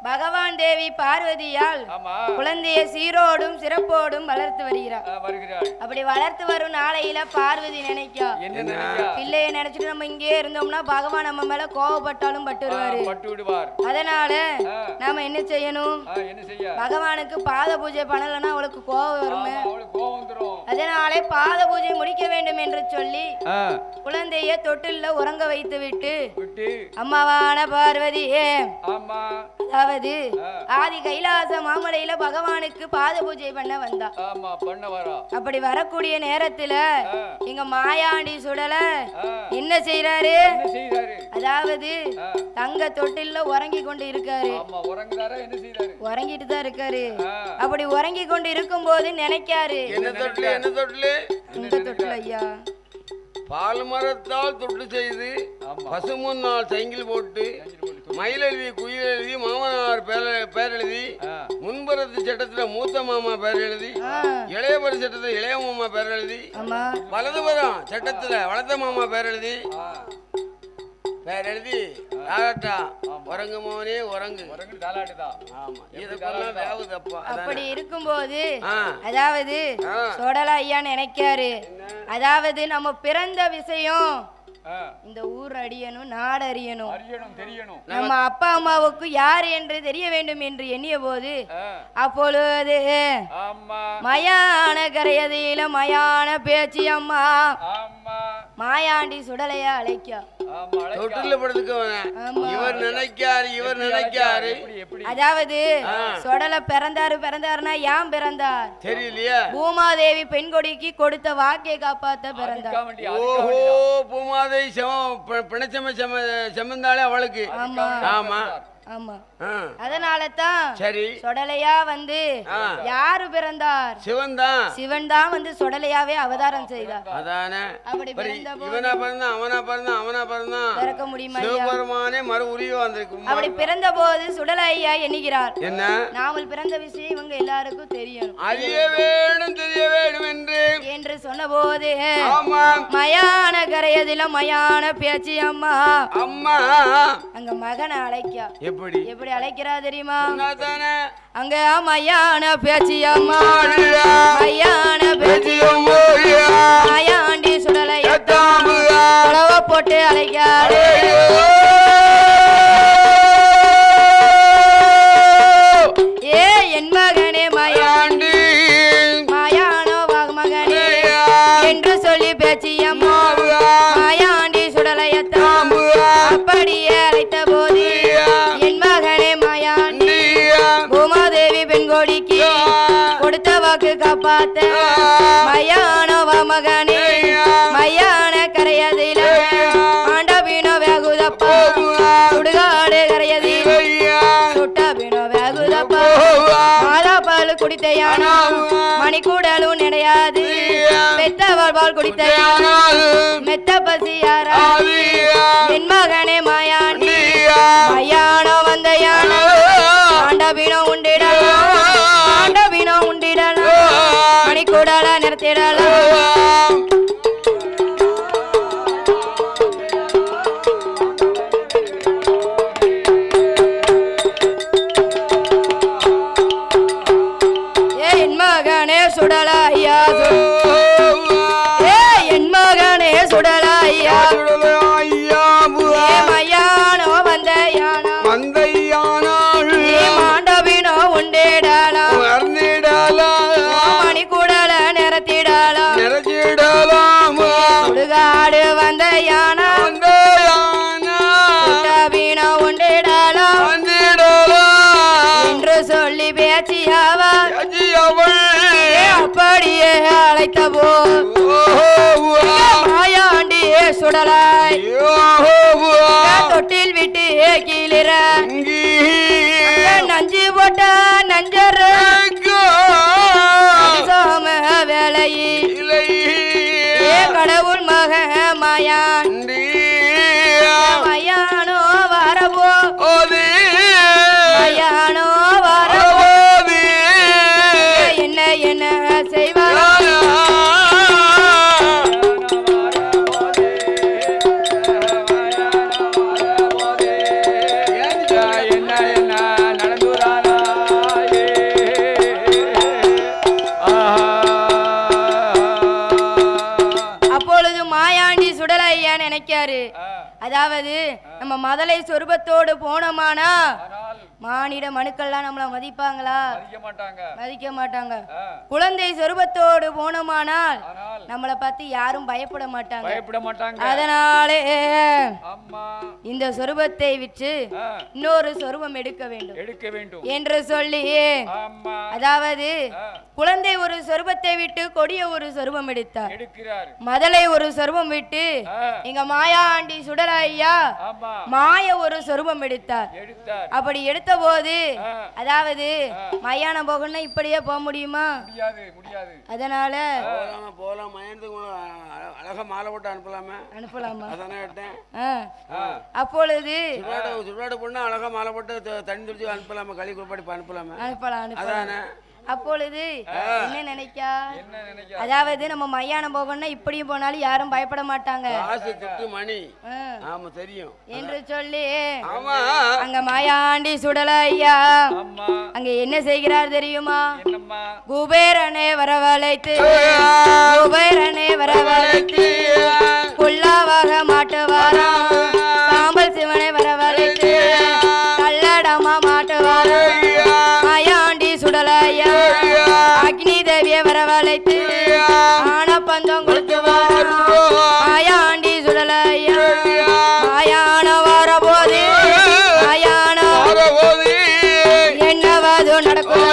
பகவான் தேவி பார்வதியால் குழந்தையை சீரோடும் சிறப்போடும் வளர்த்து வருகிறார். அப்படி வளர்த்து வரும் நாளையில பார்வதி நினைக்கா பிள்ளைய நினைச்சிட்டு நம்ம இங்கே இருந்தோம்னா பகவான் நம்ம மேல கோவப்பட்டாலும் பட்டுருவாரு. அதனால நாம என்ன செய்யணும்? பகவானுக்கு பாத பூஜை பண்ணலன்னா அவளுக்கு கோவம் வருமே. அதனாலே பாத பூஜை முடிக்க வேண்டும் என்று சொல்லி குழந்தைய தொட்டில்ல உறங்க வைத்து விட்டு அம்மாவான பார்வதியே அதாவது ஆதி கைலாச மாமலையில பகவானுக்கு பாத பூஜை பண்ண வந்தா. அப்படி வரக்கூடிய நேரத்துல எங்க மாயாண்டி சுடல என்ன செய்யறாரு? அதாவது தங்க தொட்டில்ல உறங்கி கொண்டு இருக்காரு. உறங்கிட்டு தான் இருக்காரு. அப்படி உறங்கி கொண்டு இருக்கும் போது நினைக்காரு, இந்த தொட்டில் ஐயா பால் மரத்தால் தொட்டு செய்து பசுமுன்னால் சைங்கில் போட்டு மயில் எழுதி குயில் எழுதி மாமனார் பேர் எழுதி முன்புறத்து சட்டத்துல மூத்த மாமா பேர் எழுதி இளையபுர சட்டத்துல இளைய மாமா பேர் எழுதி வலதுபுறம் சட்டத்துல வளர்த்த மாமா பேர் எழுதி உறங்கு உறங்கு. அப்படி இருக்கும்போது அதாவது சோடலா ஐயா நினைக்காரு, அதாவது நம்ம பிறந்த விஷயம் இந்த ஊர் அறியணும், நாடு அறியணும், நம்ம அப்பா அம்மாவுக்கு யார் என்று தெரிய வேண்டும் என்று எண்ணிய போது அப்பொழுது மயான கரையதில மயான பேச்சு அம்மா மாயாண்டி சுடலைய அழைக்க அதாவது சுடல பிறந்தாருன்னா ஏன் பிறந்தார் தெரியலையா? பூமாதேவி பெண் கொடிக்கு கொடுத்த வாக்கை காப்பாத்த பிறந்தார். பூமாதேவி செம்மந்தாலே அவளுக்கு. ஆமா ஆமா. அதனால தான் சரி சொடலையா வந்து யாரு பிறந்தார்? சிவன் தான். சிவன் தான் வந்து சொடலையாவே அவதாரம் செய்தார். அதானே. அப்படி இவனா பிறந்தான் அவனா பிறந்தான் பிறக்க முடியுமா? சிவபெருமானே மறு உருவ வந்திருக்கு. அப்படி பிறந்த போது சுடலையா எண்ணுகிறார், என்ன நாமல் பிறந்த விஷயம் இவங்க எல்லாருக்கும் தெரியணும், அறிய வேணும், தெரிய வேணும் என்று சொன்ன போது மயான கரையதில மயான பேச்சு அம்மா அம்மா அங்க மகனை அழைக்கா. எப்படி அழைக்கிறா தெரியுமா? அங்க மயான பேச்சு அம்மா மயான பேச்சு மாயாண்டி சுடலைய உழவ போட்டு அழைக்காரு. ஏ என் மகனே மயாண்டி மாயானோ மகனே என்று சொல்லி பேச்சு அம்மா மாயாண்டி சுடலையத்தான் அப்படியே அழைத்த போது என் மகனே மாயாண்டி பூமாதேவி பெண்கோடிக்கு கொடுத்த வாக்கு காப்பாத்த மயானோவா மகனே மயான கரையதில ஆண்டபினோ வேகுதப்பா சுடுகாடு கரையதில் சுட்டபினோ வேகுதப்பா மாதா பால் குடித்தையானா மணிக்கூடலும் நினையாது மெத்தவாள் பால் குடித்தையானா மெத்த பசியாரா என் மகனே மாயாண்டி மயானோ வந்த யானை ஆண்டபினோ உண்டிடலாம் ஆண்டபினோ உண்டிடலாம் மணிக்கூடல நிறுத்திடலாம். என் மகனே சுடலையா என் மகனே சுடலையா மயானோ வந்த யானா மாண்டபினோ உண்டிடலாம் மணிக்கூடல நிறத்திடலாம் சுடுகாடு வந்த யானா சுட்டபினோ உண்டிடலாம் என்று சொல்லி பேச்சியாவா அப்படியே அழைத்த போ மாயாண்டியே சுடலாய் தொட்டில் விட்டு கீழிற நஞ்சு போட்ட நஞ்சர் சாம வேலையில் கடவுள் மக மாயாண்டி மயானோ வரவோ அதாவது நம்ம மதலை சொருபத்தோடு போனோமானா மானிட மனுக்கள்லாம் நம்மள மதிப்பாங்களா? மதிக்க மாட்டாங்க. குழந்தை சொருபத்தோடு போனோமானால் நம்மளை பத்தி யாரும் பயப்பட மாட்டாங்க. அதனாலே இந்த சொருபத்தை விற்று இன்னொரு சொருபம் எடுக்க வேண்டும் என்று சொல்லி, அதாவது குழந்தை ஒரு சொருபத்தை விட்டு கொடிய ஒரு சொருபம் எடுத்தார். மதலை ஒரு சொருபம் விட்டு எங்க மாயாண்டி சுடலையா மாய ஒரு சொருபம் எடுத்தார். அப்படி எடுத்த போது, அதாவது மயானம் போகணும்னா இப்படியே போக முடியுமா? அதனால அழகா மாலை போட்டு அனுப்பலாமா? அப்பொழுது சுடாடு பொண்ணு அழகா மாலை போட்டு தண்ணி துடிச்சு அனுப்பலாமா? களி குளிப்பாடி அனுப்பலாமா? அப்பொழுது என்ன நினைக்கா, அதாவது நம்ம மயானம் போகணும்னா இப்படியும் போனாலும் யாரும் பயப்பட மாட்டாங்க என்று சொல்லி அங்க மாயாண்டி சுடலையா அங்க என்ன செய்கிறார் தெரியுமா? குபேரனே வரவழைத்து குல்லாவாக மாட்டுவாரா, சாம்பல் சிவனை வரவழைத்து கல்லடமா மாட்டுவாரா. மாயாண்டி சுடலையா அக்னி தேவிய வரவழைத்து ஆனப்பந்தம் கொடுத்துவாரா. மாயாண்டி சுடலையா மாயான வரபோது என்னவாதோ நடக்கும்.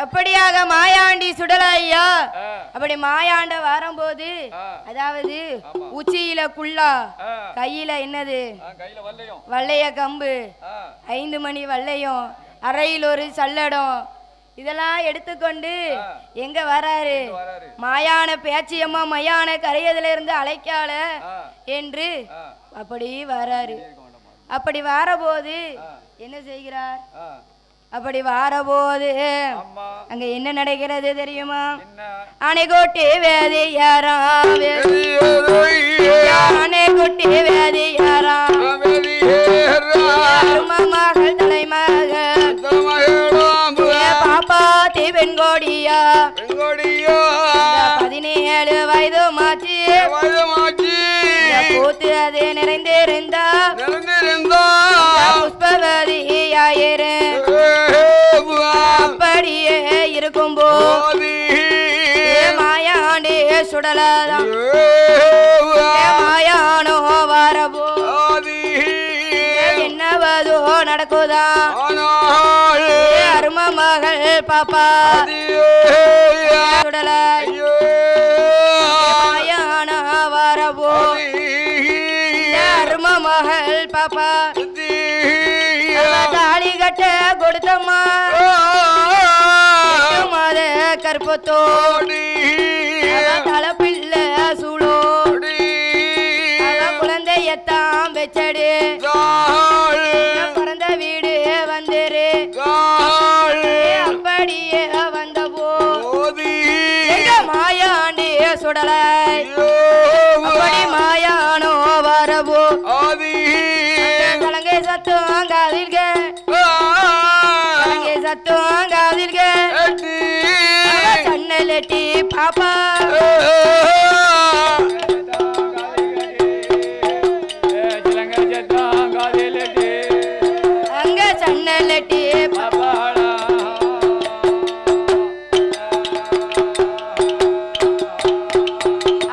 அப்படியாக மாயாண்டி சுடலையா அப்படி மாயாண்ட வரும்போது, அதாவது உச்சியில குள்ளா, கையில என்னது வல்லைய கம்பு, 5 மணி வல்லையும், அறையில் ஒரு சல்லடம், இதெல்லாம் எடுத்துக்கொண்டு எங்க வராரு? மாயான பேச்சியம்மா மயான கரையதுல இருந்து அழைக்கால என்று அப்படி வராரு. அப்படி வரபோது என்ன செய்கிறார்? அப்படி வாரபோது அங்க என்ன நடக்கிறது தெரியுமா? அணைகொட்டி வேதியாரா அணைகொட்டி வேதியாரா மகள் தலைமகள் பாப்பாத்தி பெண்கோடியா 17 வயது மாச்சு பூத்து அது நிறைந்திருந்தா புஷ்பவதியாயிரு. அப்படியே இருக்கும்போது மாயாண்டி சுடலதான் மாயானோ வரபோ என்னவதோ நடக்குதா? அரும மகள் பாப்பா சுடல மாயான வரபோ அரும மகள் பாப்பா தாலி கட்ட கொடுத்தம்மா மாத கற்பத்தோடு தலைப்பிள்ள சூழோடு குழந்தையத்தான் வச்சடு பிறந்த வீடு வந்துரு. அப்படியே வந்த போது மாயாண்டி சுடலை அப்படி மாயானோ வரபோ கலங்கை சத்தம் காதில்க கலங்கை சத்தம் காதில்க சன்னலட்டி பாப்பா அங்க சன்னலட்டி பாப்பா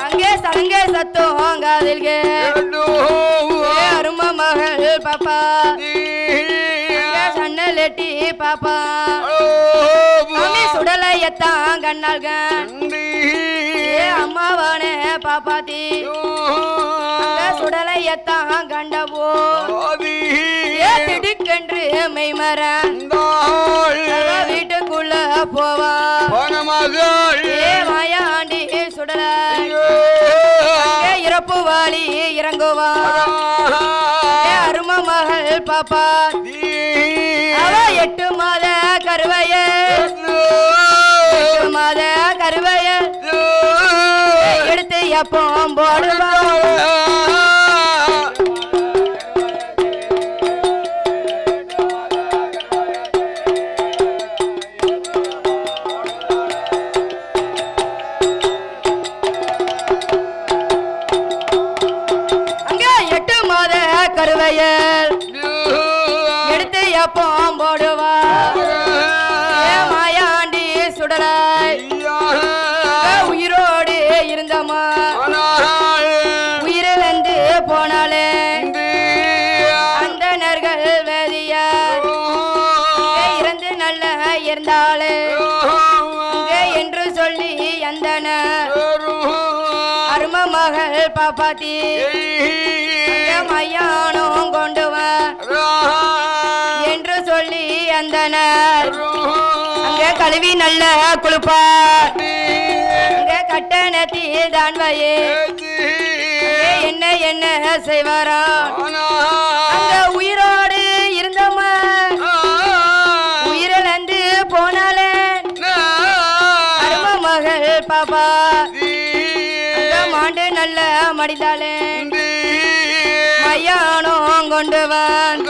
அங்கே சலங்கை சத்தம் காதில்க அரும மகள் பாப்பா சன்னலட்டி பாப்பா சுடலையத்தான் கண்ணாள்க அம்மாவான பாப்பாத்தி சுடலையத்தான் கண்டவோ திடுக்கென்று மெய்மரன் வீட்டுக்குள்ள போவா மாயாண்டி சுடலை இறப்பு வாலி இறங்குவா அரும மகள் பாப்பா அவ 8 மாத கருவைய 8 மாத கருவைய எடுத்து எப்போ போடுவா போடுவார் மாயாண்டி சுடலை உயிரோடு இருந்தம்மா உயிரிழந்து போனாலே அந்தணர்கள் வேதிய இறந்து நல்ல இருந்தாலே என்று சொல்லி அந்தன அரும மகள் பாப்பாத்தி மையானம் கொண்டுவான் என்று சொல்லி அந்தனர் அங்க கழுவி நல்ல குளிப்பார் அங்க கட்டணத்தில் தான் வயே என்ன என்ன செய்வாரா அங்க உயிரோடு இருந்தம்மா உயிரிழந்து போனாலே அரும மகள் பாப்பா மாண்டு நல்ல மடிந்தாலே மையானம் கொண்டுவான்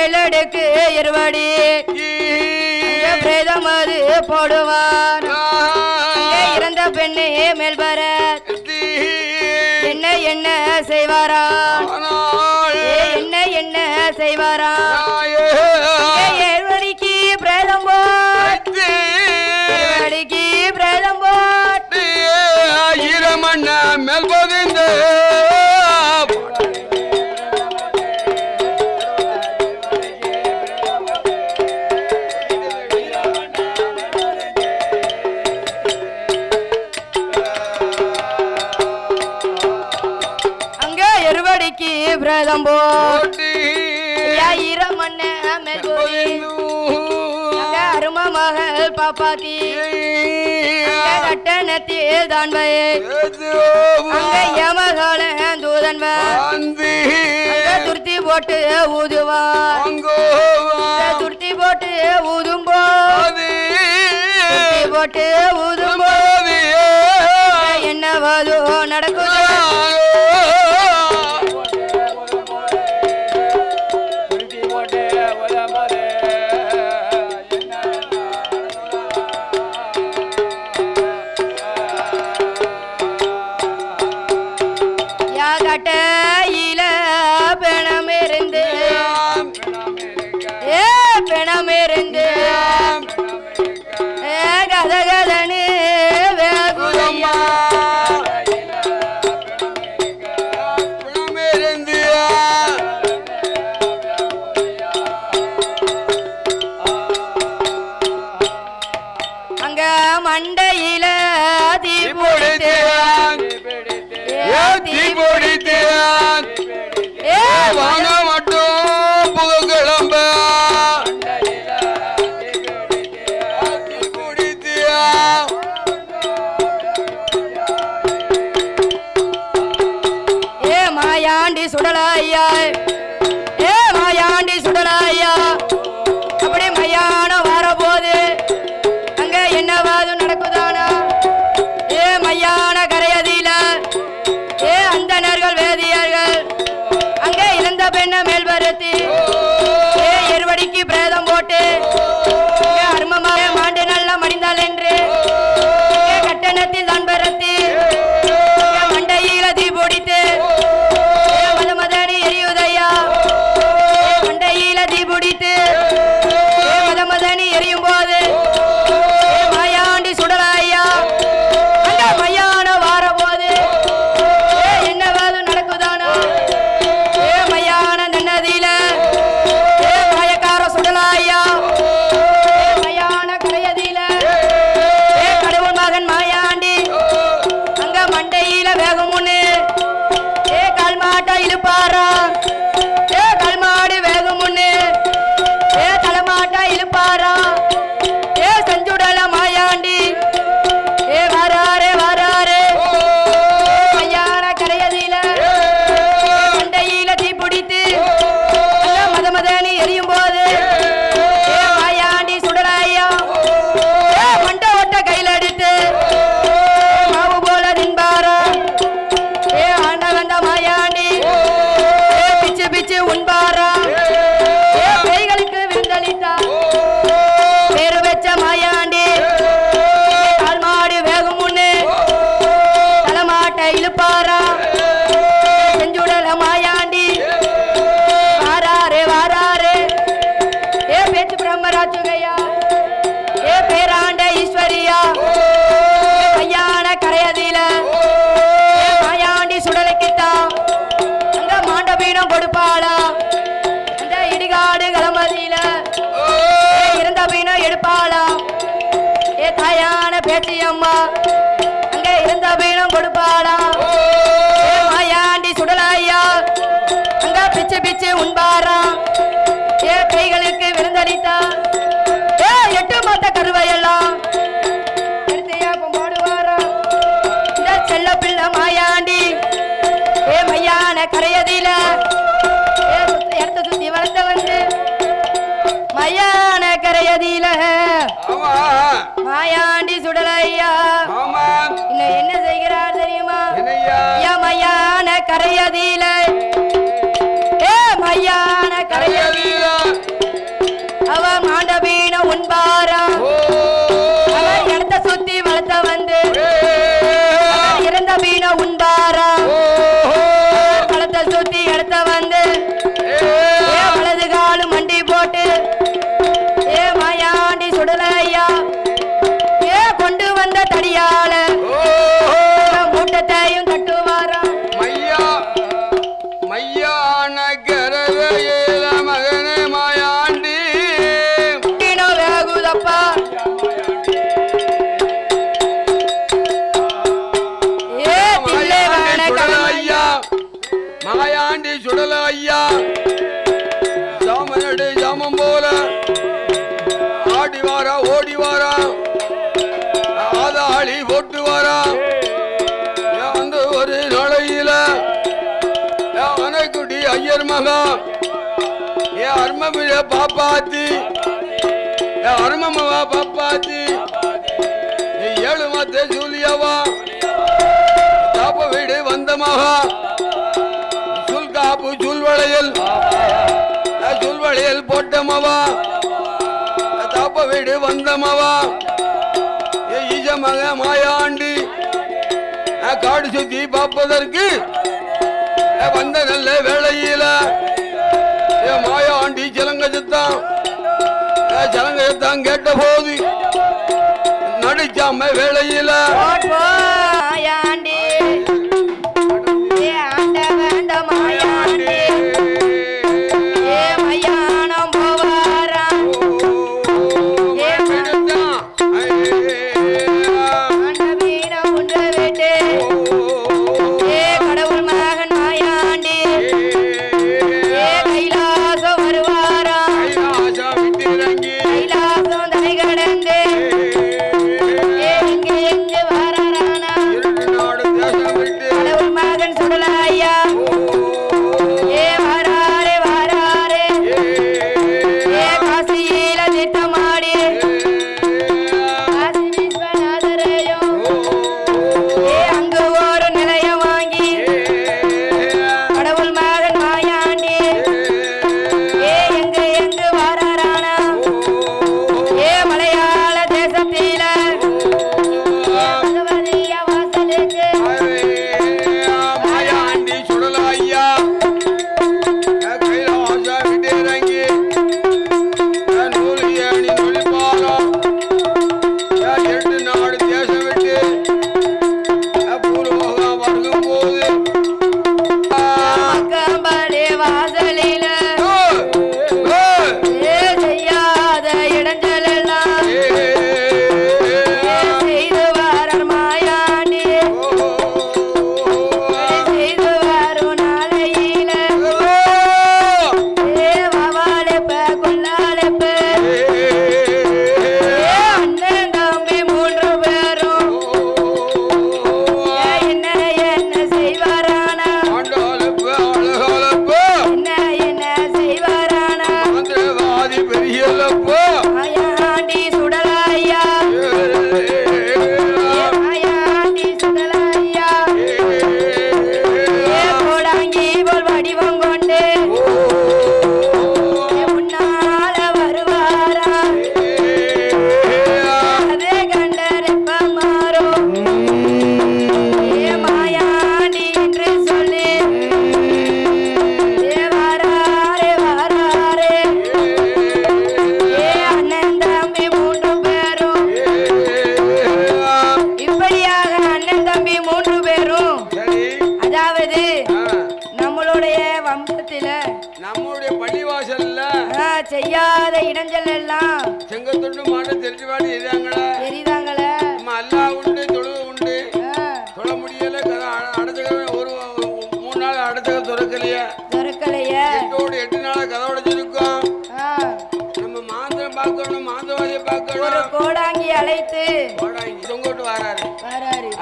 ஏழடுக்கு இருவடி பிரேதமது போடுவான் இறந்த பெண்ணே மேல்வர என்ன என்ன செய்வாரா என்ன என்ன செய்வாரா ஏழ்வடிக்கு பிரேதம் போடிக்கு பிரேதம் போட்டு ஈரமண்ண மேல் போதிந்து பிரதம் போட்டு ஈரமண்ண மேல் போதி அரும மகள் பாப்பாத்தி கட்டணத்தில் தான் அங்க யமகால தூதன் துருத்தி போட்டு ஊதுவான் துருத்தி போட்டு ஊதும் போட்டு ஊதும் என்னவாதோ நடக்குது கட்டையில பிணமிருந்து பிணமிருந்து கதகதனு வேகுதையா பிணமிருந்து அங்க மண்டையில தீ போடுத்து வாங்க மட்டும் புகழம்ப குடித்தியா பிரம்மராஜுகையா ஏ பேராண்ட ஈஸ்வரியா மையான கரையதில மாயாண்டி சுடலைக்கிட்டான் அங்க மாண்டபீனம் கொடுப்பாளா அந்த இடிகாடு களமதியில இருந்த பீனம் எடுப்பாளா ஏ தாயான பேச்சியம்மா அங்க இருந்த பீனம் கொடுப்பாளா மாயாண்டி சுடலையா அங்க பிச்சு பிச்சு உண்பாரா ஏ கைகளுக்கு விருந்தளித்தா ஏ 8 மாத கருவையெல்லாம் எடுத்தையாப்பம் போடுவாரா இந்த செல்ல பிள்ளை மாயாண்டி ஏ மையான கரையதில இடத்த சுத்தி வளர்த்த வந்து மையான கரையதில மாயாண்டி சுடலையா இன்னும் என்ன செய்கிறார் தெரியுமா மையான கரையதில மையான கரையதில அவ மாண்டபீன உண்பாரா அவ இடத்த சுத்தி வளர்த்த வந்து இறந்த பீன உண்பாரா வளர்த்த சுத்தி இடத்த வந்து வலது காலு மண்டி போட்டு ஏ மாயாண்டி சுடலையா ஏ கொண்டு வந்த தடியால மூட்டத்தையும் தட்டுவாரா மையான கரையில மகனே மாயாண்டி வேகுதப்பா மாயாண்டி சுடல ஐயா சாமனடி சாமம் போல ஆடி வாரா ஓடி வாரா ஆதாளி போட்டு வாரா அந்த ஒரு நாளையில அணைக்குடி ஐயர் மகா என் அருமமிழ பாப்பாத்தி என் அருமமவா பாப்பாத்தி 7 மாத்த ஜூலியாவா தாப்ப வீடு வந்த மகா சுல்காப்பு சுல்வளையல் போட்டமவா தாப்ப வீடு வந்தமவா ஈஜ மக மாயாண்டி காடு சுத்தி பார்ப்பதற்கு வந்த நல்ல வேளையில மாயாண்டி சிலங்கஜத்தான் கேட்ட போது நடிச்சாம வேளையில மாயாண்டி மாயாண்டி மயானம் போவாரா மாண்டபீனம் உண்டு விட்டு கடவுள் மகன் மாயாண்டி கைலாசம் வருவாரா கைலாசம் தலை கடந்து எங்கு வாரானா கடவுள் மகன் சுடலையா வாராரே காசியில திட்டமாடி காசி விஸ்வநாதரையும் அங்கு ஒரு நிலையம் வாங்கி கடவுள் மகன் மாயாண்டி எங்கு வாரானா மலையாள தேசத்தில பகவதிய வாசலுக்கு மாயாண்டி சுடல ஐயா இறங்கி நூலியணி நொழிப்பாலம் 8 நாடு தேசம் விட்டு பூர்வகம் வருகும் போது கம்பளி வாசலில செய்யாத இடங்களெல்லாம் செய்து வாரர் மாயாண்டி செய்து வரும் நாளையில வவாலெப்ப குல்லாலெப்ப அண்ணன் தம்பி 3 பேரும் என்ன செய்வாரானா என்ன செய்வாரானா மாயாண்டி சுடலையா மாயாண்டி சுடலையா போடாங்கி போல் வடிவம் கொண்டு முன்னால வருவாரா அதே கண்டரெப்ப மாறும் மாயாண்டி என்று சொல்லி வாராரே மின்னஞ்சல் எல்லாம் செங்கத்துண்டு மாட்டம் தெரிஞ்சுவாடி எரிதாங்களே நம்ம அல்லா உண்டு தொழுவு உண்டு தொழ முடியல அடைச்ச ஒரு 3 நாள் அடைச்ச திறக்கலையே 8 நாளா கதை உடைச்சிருக்கோம் நம்ம மாந்திரம் பார்க்கணும் மாந்தவாதியை பார்க்கணும் ஒரு கோடாங்கி அழைத்து கோடாங்கி தொங்கோட்டு வராரு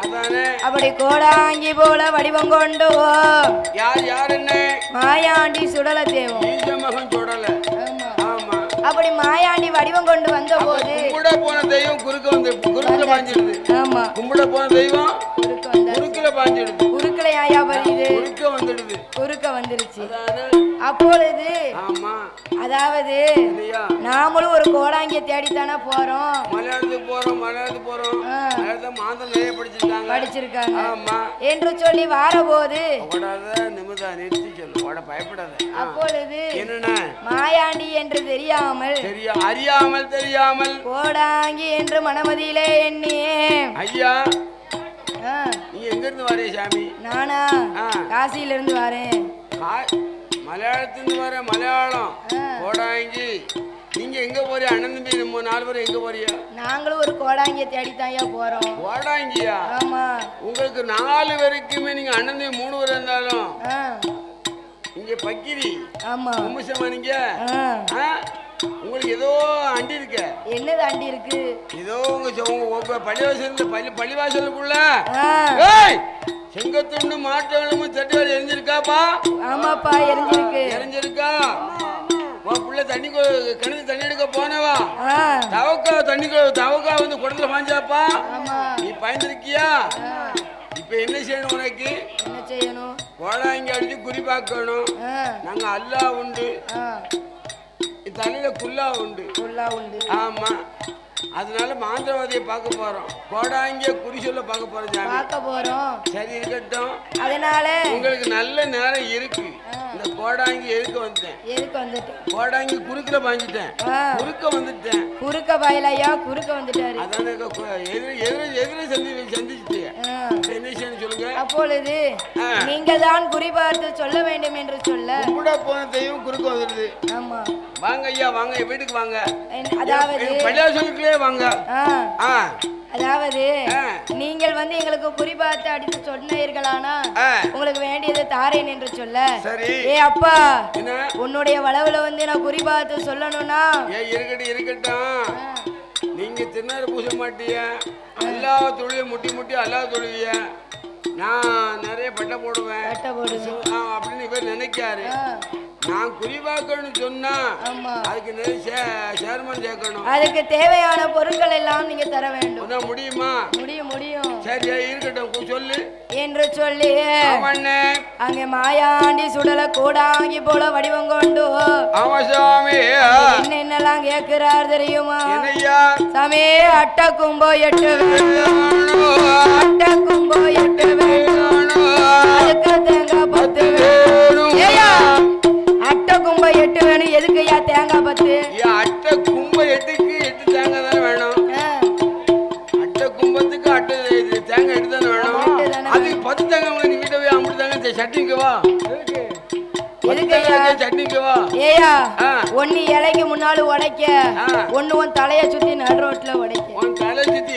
அதானே அப்படி கோடாங்கி போல வடிவம் கொண்டு யார் என்ன மாயாண்டி சுடல தேவம் ஈச மகன் சுடல ஆமா அப்படி மாயாண்டி வடிவம் கொண்டு வந்த போது கும்பிட போன தெய்வம் குறுக்குல பாஞ்சிடுது ஆமா கும்பிட போன தெய்வம் குறுக்குல பாஞ்சிடுது குறுக்குல ஆயா வருது குறுக்க வந்துருச்சு அப்பொழுது அதாவது நாமளும் ஒரு கோடாங்கிய தேடித்தானே போறோம் மலையாளத்துக்கு போறோம் மாதம் நிறைய படிச்சிருக்காங்க என்று சொல்லி வாரபோது பயப்படாத அப்பொழுது மாயாண்டி என்று தெரியாமல் கோடாங்கி என்று மனமதியிலே எண்ணி ஐயா நீ எங்க இருந்து வரே சாமி நானா காசியில இருந்து வரேன் மலையாளத்துல வர மலையாளம் கோடாங்கி நீங்க எங்க போறியா அண்ணன் தம்பி 4 பேர் எங்க போறியா நாங்களும் ஒரு கோடாங்கிய தேடித்தாயா போறோம் கோடாங்கியா ஆமா உங்களுக்கு 4 பேருக்குமே நீங்க அண்ணன் தம்பி 3 பேர் இருந்தாலும் இங்க பக்கிரி ஆமா கும்பசமா நீங்க உங்களுக்கு ஏதோ அண்டி இருக்க என்னது அண்டி இருக்கு ஏதோ உங்க பள்ளிவாசலுக்குள்ள செங்கத்துண்டு மாட்டவளும் தட்டுவாள் எரிஞ்சிருக்காப்பா ஆமாப்பா எரிஞ்சிருக்கா உன் பிள்ளை கிணத்து தண்ணி எடுக்க போனவா தவக்கா வந்து குடத்துல பாஞ்சாப்பா நீ பயந்துருக்கியா இப்ப என்ன செய்யணும் உனக்கு கோடாங்கி அடிச்சு குறி பார்க்கணும் நாங்க அல்லா உண்டு தலையில குல்லா உண்டு ஆமா அதனால மாந்திரவாதியை பார்க்க போறோம் கோடாங்கிய குறி சொல்ல பார்க்க போறோம் சரி இருக்கட்டும் அதனால உங்களுக்கு நல்ல நேரம் இருக்கு இந்த கோடாங்கி எதுக்கு வந்துட்டேன் கோடாங்கி குறுக்குல பாஞ்சிட்டேன் குறுக்க பாயலையா குறுக்க வந்துட்டாரு அதான எதிர சந்திச்சுட்டு என்ன செய்யணும் சொல்லுங்க அப்பொழுது நீங்க தான் குறி பார்த்து சொல்ல வேண்டும் என்று சொல்ல கூட போன தெய்வம் குறுக்க வந்துடுது ஆமா வாங்க ஐயா வாங்க வீட்டுக்கு வாங்க அதாவது பள்ளியாசலுக்குள்ளே வாங்க அதாவது நீங்கள் வந்து எங்களுக்கு குறிபார்த்து அடித்து சொன்னீர்களானா உங்களுக்கு வேண்டியது தாரேன் என்று சொல்ல ஏ அப்பா உன்னுடைய வளவுல வந்து நான் குறிபார்த்து சொல்லணும்னா இருக்கட்டும் நீங்க திருநாறு பூச மாட்டிய எல்லா தொழிலையும் முட்டி எல்லா தொழிலைய நான் நிறைய பட்டை போடுவேன் அப்படின்னு இவர் நினைக்காரு நான் குறிவாக்கணும்னு சொன்னா அதுக்கு நிறைய சேர்மன் சேர்க்கணும் அதுக்கு தேவையான பொருட்கள் எல்லாம் நீங்க தர வேண்டும் முடியுமா முடியும் சரி இருக்கட்டும் சொல்லு என்று சொல்லி அங்கே மாயாண்டி சுடல கோடாங்கி போல வடிவம் கொண்டு என்னென்னலாம் கேட்கிறார் தெரியுமா சாமி அட்ட கும்போ 8 வேணும் அதுக்கு தேங்காய் 10 வேணும் அட்ட கும்ப 8 வேணும் எதுக்கு ஐயா தேங்காய் 10 அட்ட கும்ப 8க்கு 8 தேங்காய் தானே வேணும் அட்ட கும்பத்துக்கு தேங்காய் 8 தானே வேணும் அதுக்கு 10 தேங்காய் நீ வீட்டை போய் அம்பிட்டு சட்னிக்கு வா சட்னிக்கு வா ஏயா ஒன்னு இலைக்கு முன்னால உடைக்க ஒன்னு உன் தலைய சுத்தி நடு ரோட்ல உடைக்க உன் தலைய சுத்தி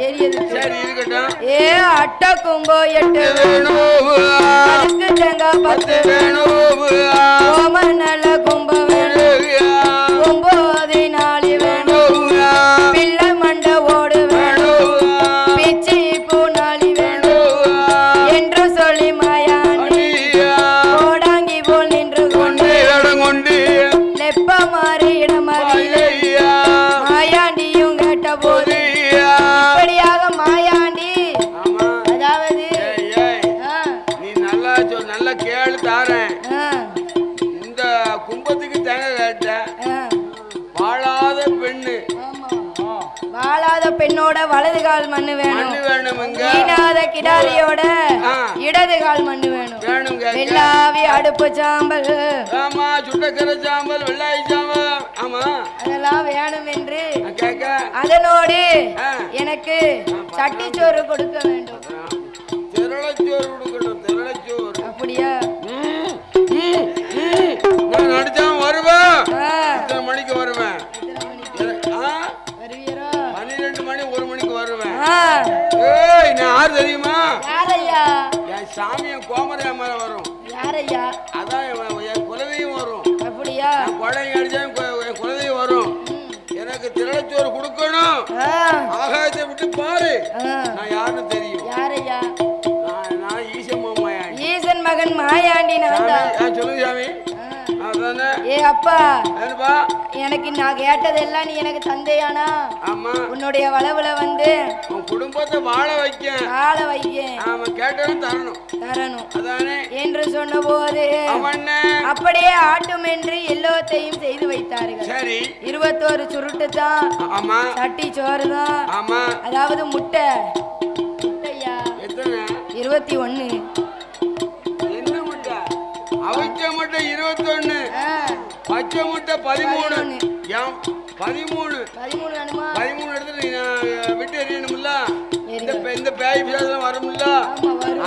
எரியது சரி இருக்கட்டும் அட்ட கும்போ 8 வேணும் அதுக்கு தேங்காய் 10 வேணும் ஓமநல கும்ப வேணும் 9 நாளி வேணும் பிள்ளை மண்ட ஓடு வேணும் பிச்சி பூ நாளி வேணும் என்று சொல்லி மாயாண்டி கோடாங்கி போல் நின்று கொண்டு நெப்ப மாறி இடமாறி மாயாண்டியும் கேட்ட போது இப்படியாக மாயாண்டி அதாவது நீ நல்லா கேளு தாரேன் இந்த கும்பத்துக்கு தேங்காய் கேட்ட வாழாத பெண்ணோட வலது கால் மண்ணு வேணும் ஈனாத கிடாரியோட இடது கால் மண்ணு வேணும் வெள்ளாவி அடுப்பு சாம்பல் சுட்டக்கரை சாம்பல் வெள்ளாய் சாம்பல் அதெல்லாம் வேணும் என்று அதனோடு எனக்கு சட்டிச்சோறு கொடுக்க வேண்டும் திரளச்சோறு கொடுக்கணும் திரளச்சோறு அப்படியா நடிச்சாம வருவேன் மணிக்கு வருவேன் ஏய் நான் யார் தெரியுமா? யாரையா? என் சாமியும் கோமரையா மேல வரும். யாரையா? அதான் என் குலதையும் வரும். அப்படியா? குழந்தை அடிச்சா என் குலதையும் வரும். எனக்கு திரளச்சோறு கொடுக்கணும். ஆகாயத்தை விட்டு பாரு. நான் யாருன்னு தெரியும். யாரையா? நான் ஈசன் மாயாண்டி. ஈசன் மகன் மாயாண்டி. நான் தான். சொல்லுங்க சாமி. ஏ அப்பா, என்னப்பா? எனக்கு நான் கேட்டதெல்லாம் நீ எனக்கு தந்தையானா? ஆமா. உன்னுடைய வளவுல வந்து உன் குடும்பத்தை வாழ வைக்க. ஆமா, கேட்டதும் தரணும். அதானே என்று சொன்ன போது அப்படியே ஆட்டும் என்று எல்லோத்தையும் செய்து வைத்தார்கள். சரி. 21 சுருட்டு தான். ஆமா. சட்டி சோறு தான். ஆமா. அதாவது முட்டையா? எத்தனை? 21. என்ன முட்டை? அவிச்ச முட்டை 21, பச்சை முட்டை 13. 13 எடுத்துட்டு விட்டு எறியணும்ல. இந்த பேய் பிசாசெல்லாம் வரும்ல,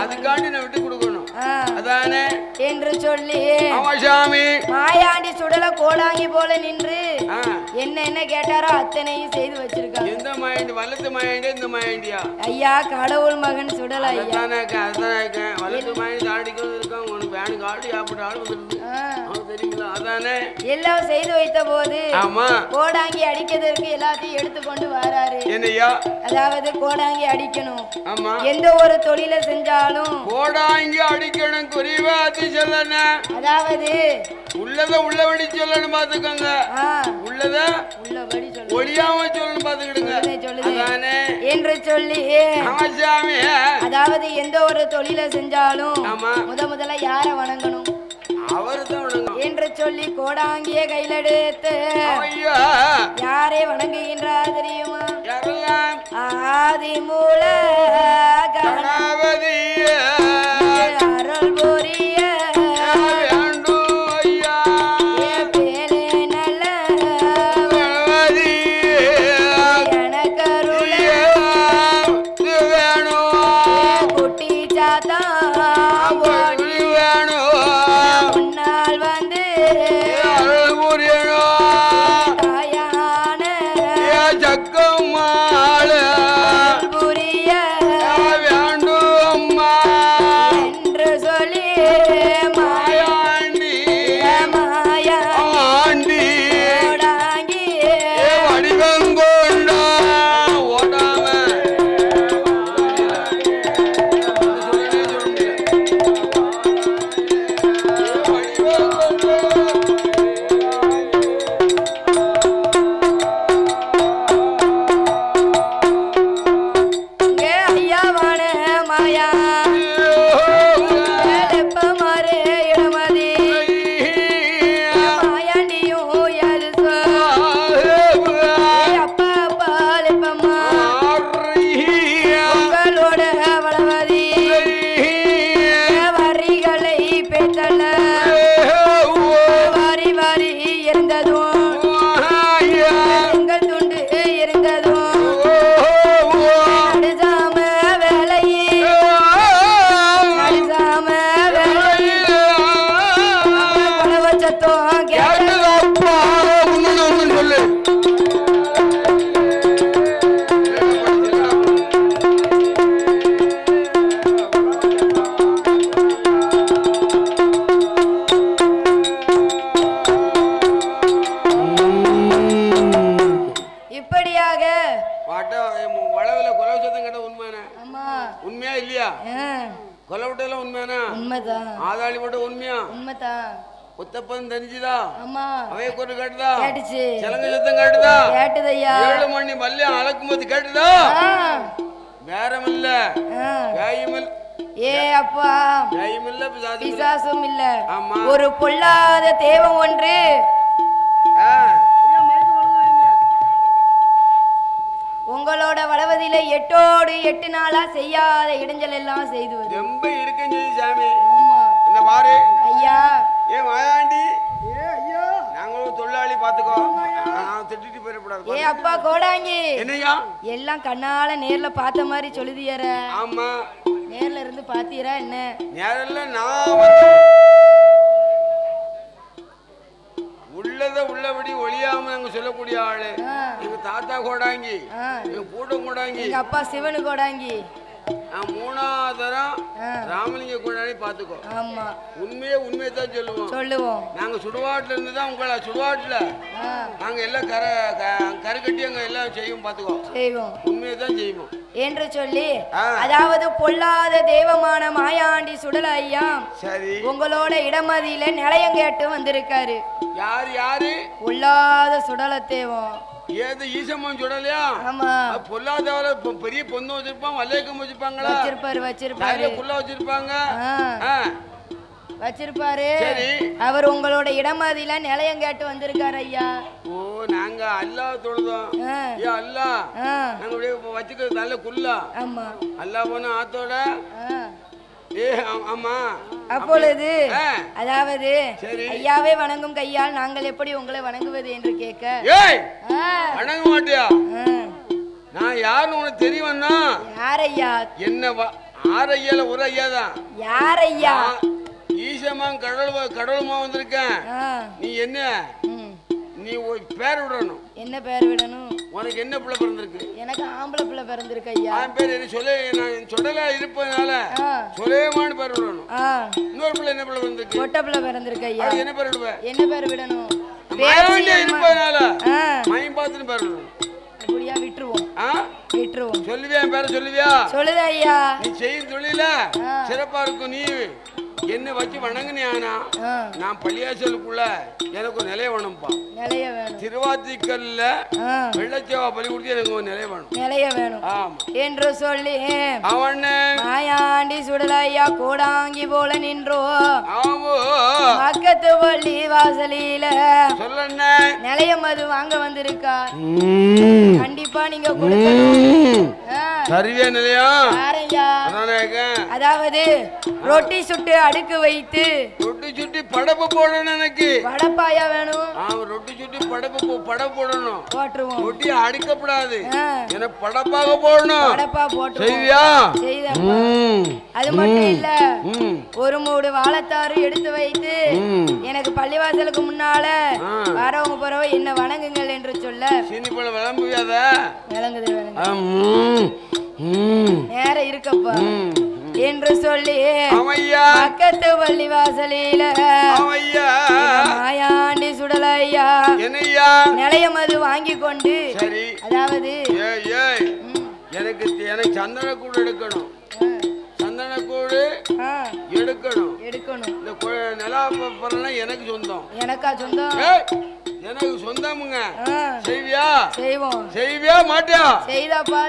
அதுக்காண்டி நான் விட்டு கொடுக்கணும். அதானே என்று சொல்லி சாமி மாயாண்டி சுடல கோடாங்கி போல நின்று என்ன கேட்டாரோ அத்தனையும் செய்து வச்சிருக்காங்க. எந்த மாயாண்டி? வல்லத்து மாயாண்டி? இந்த மாயாண்டியா? ஐயா, கடவுள் மகன் சுடல. ஐயா வல்லத்து மாயாண்டி தாடிக்கிறது இருக்காங்க. உனக்கு வேணு காடு சாப்பிட்டு ஆடு வந்துருக்கு தெரியுங்களா? அதானே எல்லாம் செய்து வைத்த போது கோடாங்கி அடிக்கிறதுக்கு எல்லாத்தையும் எடுத்துக்கொண்டு வராரு. என்னையா? அதாவது கோடாங்கி அடிக்கணும். ஆமா. எந்த ஒரு தொழிலை செஞ்சாலும் கோடாங்கி அடிக்கணும். குறிவாத்தி சொல்லணும். அதாவது உள்ளத உள்ளபடி சொல்லணும். பாத்துக்கோங்க. உள்ளத உள்ளபடி சொல்லணும். ஒளியாம சொல்லணும். பாத்துக்கிடுங்க. அதானே என்று சொல்லி சாமி அதாவது எந்த ஒரு தொழிலை செஞ்சாலும் முதல்ல யார வணங்கணும்? அவர்தான் வணங்கணும் என்று சொல்லி கோடாங்கிய கையில் எடுத்து யாரை வணங்குகின்றார் தெரியுமா? ஆதிமூல கணபதி அருள் புரிய ஒரு பொல்லாத தேவம் ஒன்று உங்களோட வளவதில 8 நாளா செய்யாத இடைஞ்சல் எல்லாம் செய்து ரொம்ப இருக்குன்னு சாமி. என்ன பாரு ஐயா. ஏ மாயாண்டி, ஏ ஐயா, நாங்களும் தொழிலாளி பாத்துக்கோ. நான் திட்டிட்டு போயிடக்கூடாது. ஏ அப்பா கோடாங்கி, என்னையா எல்லாம் கண்ணால நேர்ல பார்த்த மாதிரி சொல்லுதியற. ஆமா, நேர்ல இருந்து பாத்தீரா என்ன? நேர்ல நான் உள்ள உள்ளதை உள்ளபடி ஒளியாம நாங்க சொல்லக்கூடிய ஆளு. எங்க தாத்தா கோடாங்கி, எங்க கூட்டம் கோடாங்கி, எங்க அப்பா சிவனு கோடாங்கி, மூணாவது தரம் ராமலிங்க கோடாங்கி. பாத்துக்கோ. ஆமா, உண்மையை தான் சொல்லுவோம். நாங்க சுடுகாட்டுல இருந்து தான் உங்களை சுடுகாட்டுல நாங்க எல்லாம் கரை கட்டி அங்க எல்லாம் செய்வோம். பாத்துக்கோ, செய்வோம், உண்மையை தான் செய்வோம் என்று சொல்லி, அதாவது பொல்லாத தெய்வமான மாயாண்டி சுடல ஐயா சரி உங்களோட இடமதியில நிலையம் கேட்டு வந்திருக்காரு. யாரு? பொல்லாத சுடல தேவம். ஏது ஈசம்மன் சுடலையா? ஆமா. பொல்லாதவர பெரிய பொண்ணு வச்சிருப்பான், வல்லைக்கம் வச்சிருப்பாங்களா? வச்சிருப்பாரு புள்ள வச்சிருப்பாங்க. வச்சிருப்பாரு. அவர் உங்களோட இடமதியில நிலையம் கேட்டு வந்திருக்காரு ஐயா. ஓ, நாங்க அல்லாஹ் தொழுதோம். ஏ அல்லாஹ், நாங்க வச்சுக்கிறது நல்ல குல்லா. ஆமா, அல்லாஹ் போன ஆத்தோட. ஆமா. அப்பொழுது அதாவது ஐயாவே வணங்கும் கையால் நாங்கள் எப்படி உங்களை வணங்குவது என்று கேட்க, வணங்க மாட்டியா? நான் யாருன்னு உனக்கு தெரியும்னா? யார் ஐயா? என்ன ஆறு ஐயால ஒரு ஐயா தான். யார் ஐயா? ஈசமா கடவுளுமா வந்திருக்கேன். நீ என்ன, நீ பேர் விடணும். என்ன பேர் விடணும்? உனக்கு என்ன பிள்ளை பிறந்திருக்கு? எனக்கு ஆம்பளை பிள்ளை பிறந்திருக்கு ஐயா. என் பேர் என்ன சொல்ல, நான் சொல்லல இருப்பதனால சுலேமான் பேர் விடணும். இன்னொரு பிள்ளை என்ன பிள்ளை பிறந்திருக்கு? ஒட்ட பிள்ளை பிறந்திருக்கு ஐயா. என்ன பேர் விடுவேன்? என்ன பேர் விடணும்? இருப்பதனால மயம்பாத்துன்னு பேர் விடணும். அப்படியா? விட்டுருவோம். விட்டுருவோம். சொல்லுவியா? என் பேரை சொல்லுவியா? சொல்லுதா ஐயா. நீ செய்யும் தொழில சிறப்பா இருக்கும். நீ என்ன வச்சு வணங்குனியானா நான் பள்ளியாசலுக்குள்ள எனக்கு ஒரு நிலைய வேணும்பா. நிலைய வேணும். திருவாத்திக்கல்ல வெள்ளச்சேவா பலி கொடுத்து எனக்கு ஒரு நிலைய வேணும். நிலைய வேணும். ஆமா என்று சொல்லி அவன் மாயாண்டி சுடலையா கோடாங்கி போல நின்றோ. ஆமோ, பக்கத்து பள்ளி வாசலில சொல்ல நிலைய மது வாங்க வந்திருக்கா. கண்டிப்பா நீங்க கொடுக்கணும். சரியா நிலையா? அதாவது ரொட்டி சுட்டு அடுக்கு வைத்து ரொட்டி சுட்டி படப்பு போடணும். எனக்கு படப்பாயா வேணும். ரொட்டி சுட்டி படப்பு போடணும். போட்டுருவோம். ரொட்டி அடுக்கப்படாது, எனக்கு படப்பாக போடணும். படப்பா போட்டு செய்வியா? அது மட்டும் இல்ல, ஒரு மூடு வாழைத்தாறு எடுத்து வைத்து எனக்கு பள்ளிவாசலுக்கு முன்னால வரவங்க போறவ என்ன வணங்குங்கள் என்று சொல்ல. சீனி பழம் விளம்புவியாத? விளங்குது நேர இருக்கப்பா என்று சொல்லி பக்கத்து பள்ளி வாசலில மாயாண்டி சுடலையா நிலைய மது வாங்கி கொண்டு, அதாவது எனக்கு சந்தனக்கூடு எடுக்கணும். சந்தனக்கூடு எடுக்கணும். இந்த நிலா பரலாம் எனக்கு சொந்தம். எனக்கா சொந்தம்? எனக்கு சொந்தமுங்க. செய்வியா? செய்வோம். செய்வியா மாட்டியா? செய்தாப்பா.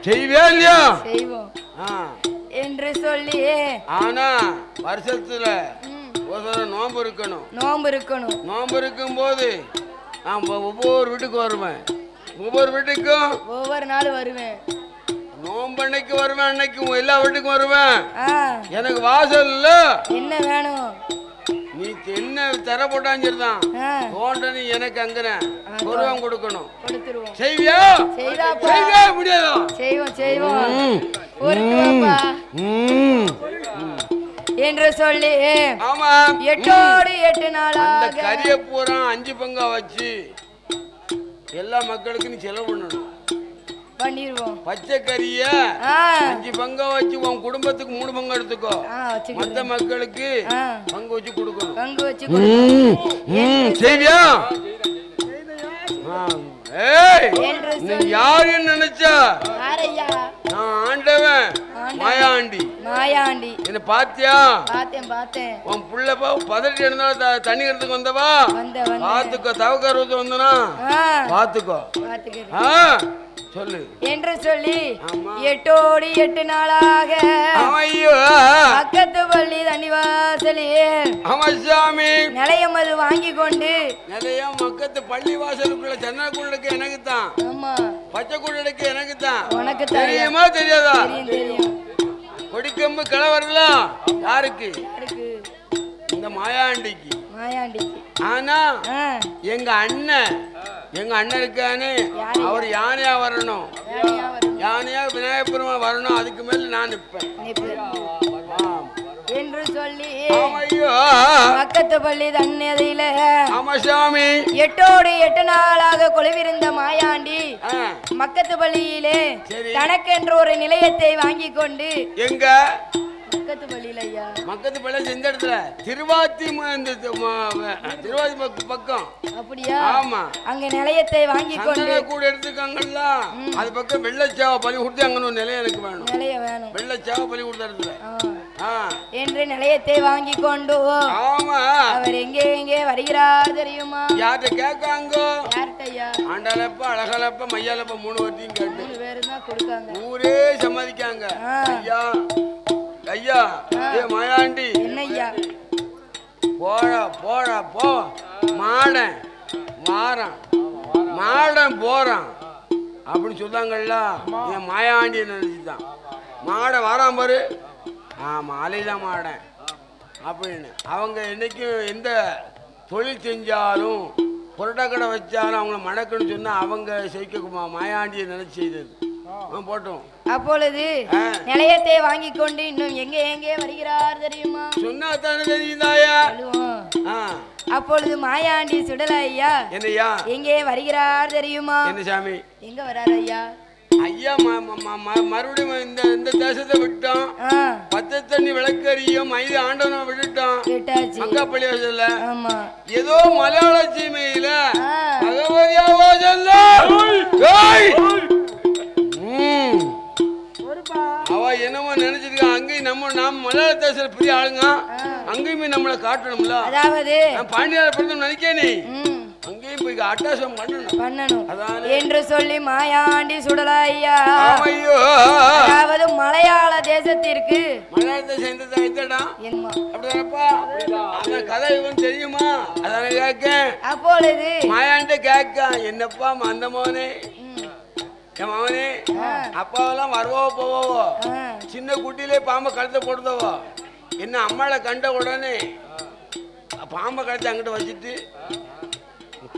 செய்வியா இல்லையா? செய்வோம் என்று சொல்லி, ஆனா வருஷத்துல ஒரு நோம்பு இருக்கணும். நோம்பு இருக்கும் போது நான் ஒவ்வொரு வீட்டுக்கு வருவேன். ஒவ்வொரு வீட்டுக்கும் ஒவ்வொரு நாள் வருவேன். நோம்பு அன்னைக்கு வருவேன். அன்னைக்கு எல்லா வீட்டுக்கும் வருவேன். எனக்கு வாசல்ல என்ன வேணும்? நீ என்ன தர போட்டாஞ்சிருந்தான் தோண்ட, நீ எனக்கு அங்கன ஒருவன் கொடுக்கணும். செய்வியா? செய்வியா? முடியாதோ? செய்வோம் என்று சொல்லி, ஆமா, 8 நாளா கரிய பூரா 5 பங்கா வச்சு எல்லா மக்களுக்கும் நீ செலவு பண்ணணும். பண்ணிடுவோம். பச்சை கறிய 5 பங்கா வச்சு உன் குடும்பத்துக்கு 3 பங்கு எடுத்துக்கோ. மற்ற மக்களுக்கு பங்கு வச்சு கொடுக்கணும். பங்கு வச்சு செய்வியா? யாரு நினைச்சா? நான் ஆண்டவன் மாயாண்டி. என்ன பாத்தியா? பார்த்தேன். உன் புள்ள பதட்டி இருந்தா தண்ணி எடுத்துக்கு வந்தவா? பாத்துக்கோ. தவக்கருவத்து வந்தனா பாத்துக்கோ. சொல்லு என்று சொல்லி 8 நாளாக பக்கத்து பள்ளி தண்ணிவாசலே நிலைய மது வாங்கி கொண்டு நிலையம் பக்கத்து பள்ளி வாசலுக்குள்ள சென்னக்குள்ளுக்கு எனக்கு தான். பச்சை குள்ளுக்கு எனக்கு தான். உனக்கு தெரியுமா? தெரியாதா? கொடிக்கம்பு கிளவரலாம் யாருக்கு? இந்த மாயாண்டிக்கு. ஆனா எங்க அண்ணன் இருக்கானே, அவர் யானையா வரணும். யானையா விநாயகபுரமா வரணும். அதுக்கு மேல நான் நிற்பேன் என்று சொல்லி ஆமையோ பக்கத்து பள்ளி தண்ணதியில ஆமா சாமி 8 நாளாக கொலுவிருந்த மாயாண்டி மக்கத்து பள்ளியிலே தனக்கென்று ஒரு நிலையத்தை வாங்கி கொண்டு எங்க மக்கத்து பள்ளியில ஐயா மக்கத்து பள்ளி எந்த இடத்துல திருவாத்தி பக்கம் அப்படியா ஆமா அங்க நிலையத்தை வாங்கி கொண்டு கூட எடுத்துக்காங்கல்ல அது பக்கம் வெள்ளச்சாவ பள்ளி கொடுத்து அங்க ஒரு நிலையம் எனக்கு வேணும் நிலையம் வேணும் வெள்ளச்சாவ பள்ளி கொடுத்த இடத்துல என்று நிலையத்தை வாங்கி கொண்டு ஆமா அவர் எங்கே வருகிறார் தெரியுமா யார்கிட்ட கேட்காங்க யார்கிட்ட ஐயா ஆண்டாளப்ப அழகாலப்ப மையாலப்ப 3 வார்த்தையும் கேட்டு 3 பேரும் தான் கொடுக்காங்க ஊரே சம்மதிக்காங்க ஐயா ஐயா ஏ மாயாண்டி என்னய்யா போடா போ மாடன் வாரான் மாடன் போறான் அப்படின்னு சொல்லாங்கல்ல என் மாயாண்டி நினைச்சுதான் மாடன் வாரான் பாரு மாலைதான் மாடன் அப்படின்னு அவங்க என்னைக்கும் எந்த தொழில் செஞ்சாலும் புரோட்டா கடை வச்சாலும் அவங்கள மடக்குன்னு சொன்னா அவங்க செய்ய மாயாண்டியை நினைச்சு செய்தது போட்டோம். அப்பொழுது நிலையத்தை வாங்கி கொண்டு இன்னும் எங்கே வருகிறார் தெரியுமா? சொன்னா தானே தெரியுதாயா? அப்பொழுது மாயாண்டி சுடல ஐயா என்னையா எங்கே வருகிறார் தெரியுமா? என்ன சாமி எங்க வராரு ஐயா? ஐயா மறுபடியும் இந்த தேசத்தை விட்டோம். பச்சை தண்ணி விளக்கறியும் 5 ஆண்டவனை விட்டுட்டோம். மக்காப்பள்ளி வாசல்ல ஏதோ மலையாள சீமையில பகவதியாவோ சொல்ல அவ என்னமோ நினைச்சிருக்கா. அங்கேயும் நாம் மலையாள தேசத்துல பெரிய ஆளுங்க, அங்கேயுமே நம்மளை காட்டணும்ல. அதாவது பாண்டியார பிறந்தோம் நினைக்க நீ அங்கேயும் போய் அட்டாசம் பண்ணணும் என்று சொல்லி மாயாண்டி சுடலையா. அதாவது மலையாள தேசத்திற்கு மலையாள தேசம் எந்த அப்படிதானப்பா அந்த கதை இவன் தெரியுமா? அதான கேட்க. அப்பொழுது மாயாண்டி கேட்க என்னப்பா அந்த மோனே மகனே அப்பாவெல்லாம் வருவோ போவோ சின்ன குட்டியிலே பாம்பை கழுத்தை போடுதவோ என்ன அம்மாவை கண்ட உடனே பாம்பை கழுத்தை அங்கிட்ட வச்சுட்டு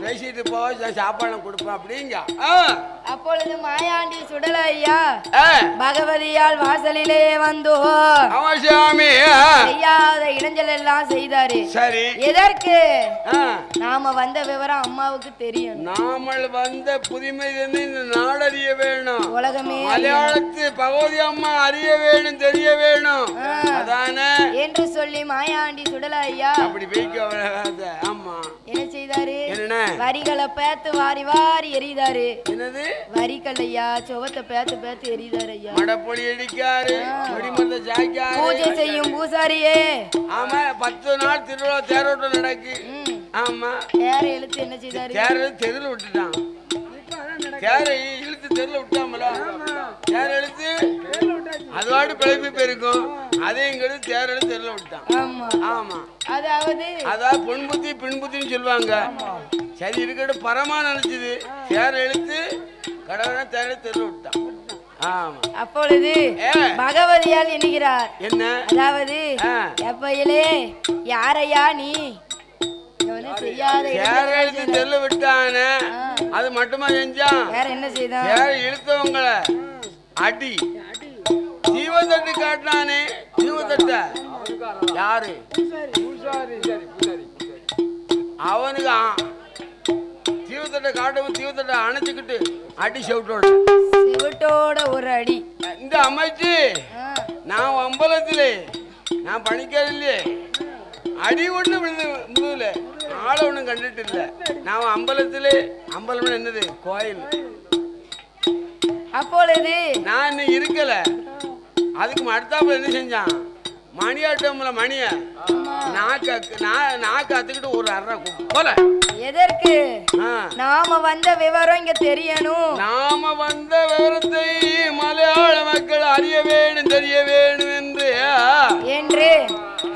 பேசிட்டு போவ சாப்பாடு கொடுப்பேன் அப்படிங்க. அப்பொழுது மாயாண்டி சுடல ஐயா பகவதியால் வாசலிலே வந்தோ செய்யாத இடைஞ்சல் எல்லாம் செய்தாரு. சரி எதற்கு? நாம வந்த விவரம் அம்மாவுக்கு தெரியும். நாமல் வந்த புதுமை இந்த நாடறிய வேணும். உலகமே மலையாளத்து பகவதி அம்மா அறிய வேணும், தெரிய வேணும் அதானே என்று சொல்லி மாயாண்டி சுடல ஐயா அப்படி வைக்க. ஆமா என்ன செய்தாரு? என்ன வரிகளை பேத்து வாரி வாரி எரிதாரு. என்னது வரிகள் ஐயா? சுவத்தை பேத்து பேத்து எரிதாரு ஐயா. மடப்பொடி அடிக்காரு, வெடிமருந்த ஜாய்க்காரு, பூஜை செய்யும் பூசாரியே. ஆமா 10 நாள் திருவிழா தேரோட்டம் நடக்கு. ஆமா தேர இழுத்து என்ன செய்தாரு? தேர தெருல விட்டுட்டான். தேர இழுத்து தெருல விட்டாமல தேர இழுத்து அதோடு பிழைப்பு பெருக்கும். அதையும் கெடுத்து தேர இழுத்து தெருல விட்டான். ஆமா அதாவது பொன் புத்தி பின் புத்தின்னு சொல்லுவாங்க. சரி இருக்கட்டும் பரமா நினைச்சது தேர இழுத்து கடவுளை தேர தெருல விட்டான். அப்பொழுது பகவதியால் எண்ணுகிறார். என்ன? அதாவது எப்பையிலே யாரையா நீ தெருல விட்டான அது மட்டுமா செஞ்சான்? வேற என்ன செய்தான்? இழுத்தவங்கள அடி ஜீவத்தட்டு காட்டினானே. ஜீவத்தட்ட யாரு? அவனுக்கு ஜீவத்தட்டை காட்டவும் ஜீவத்தட்டை அணைச்சுக்கிட்டு அடி செவிட்டோட ஒரு அடி. இந்த அமைச்சு நான் அம்பலத்திலே நான் பணிக்கவில்லையே அடி ஒண்ணு விழுதுல ஆளை ஒண்ணும் கண்டுட்டு இல்ல. நான் அம்பலத்திலே அம்பலம் என்னது கோயில். அப்பொழுது நான் இன்னும் இருக்கல. அதுக்கு அடுத்தாப்புல என்ன செஞ்சான்? மணியாட்டம்ல மணிய நான் கத்துக்கிட்டு ஒரு அரை போல. எதற்கு? நாம வந்த விவரம் இங்க தெரியணும். நாம வந்த விவரத்தை மலையாள மக்கள் அறிய வேணும், தெரிய வேணும் என்று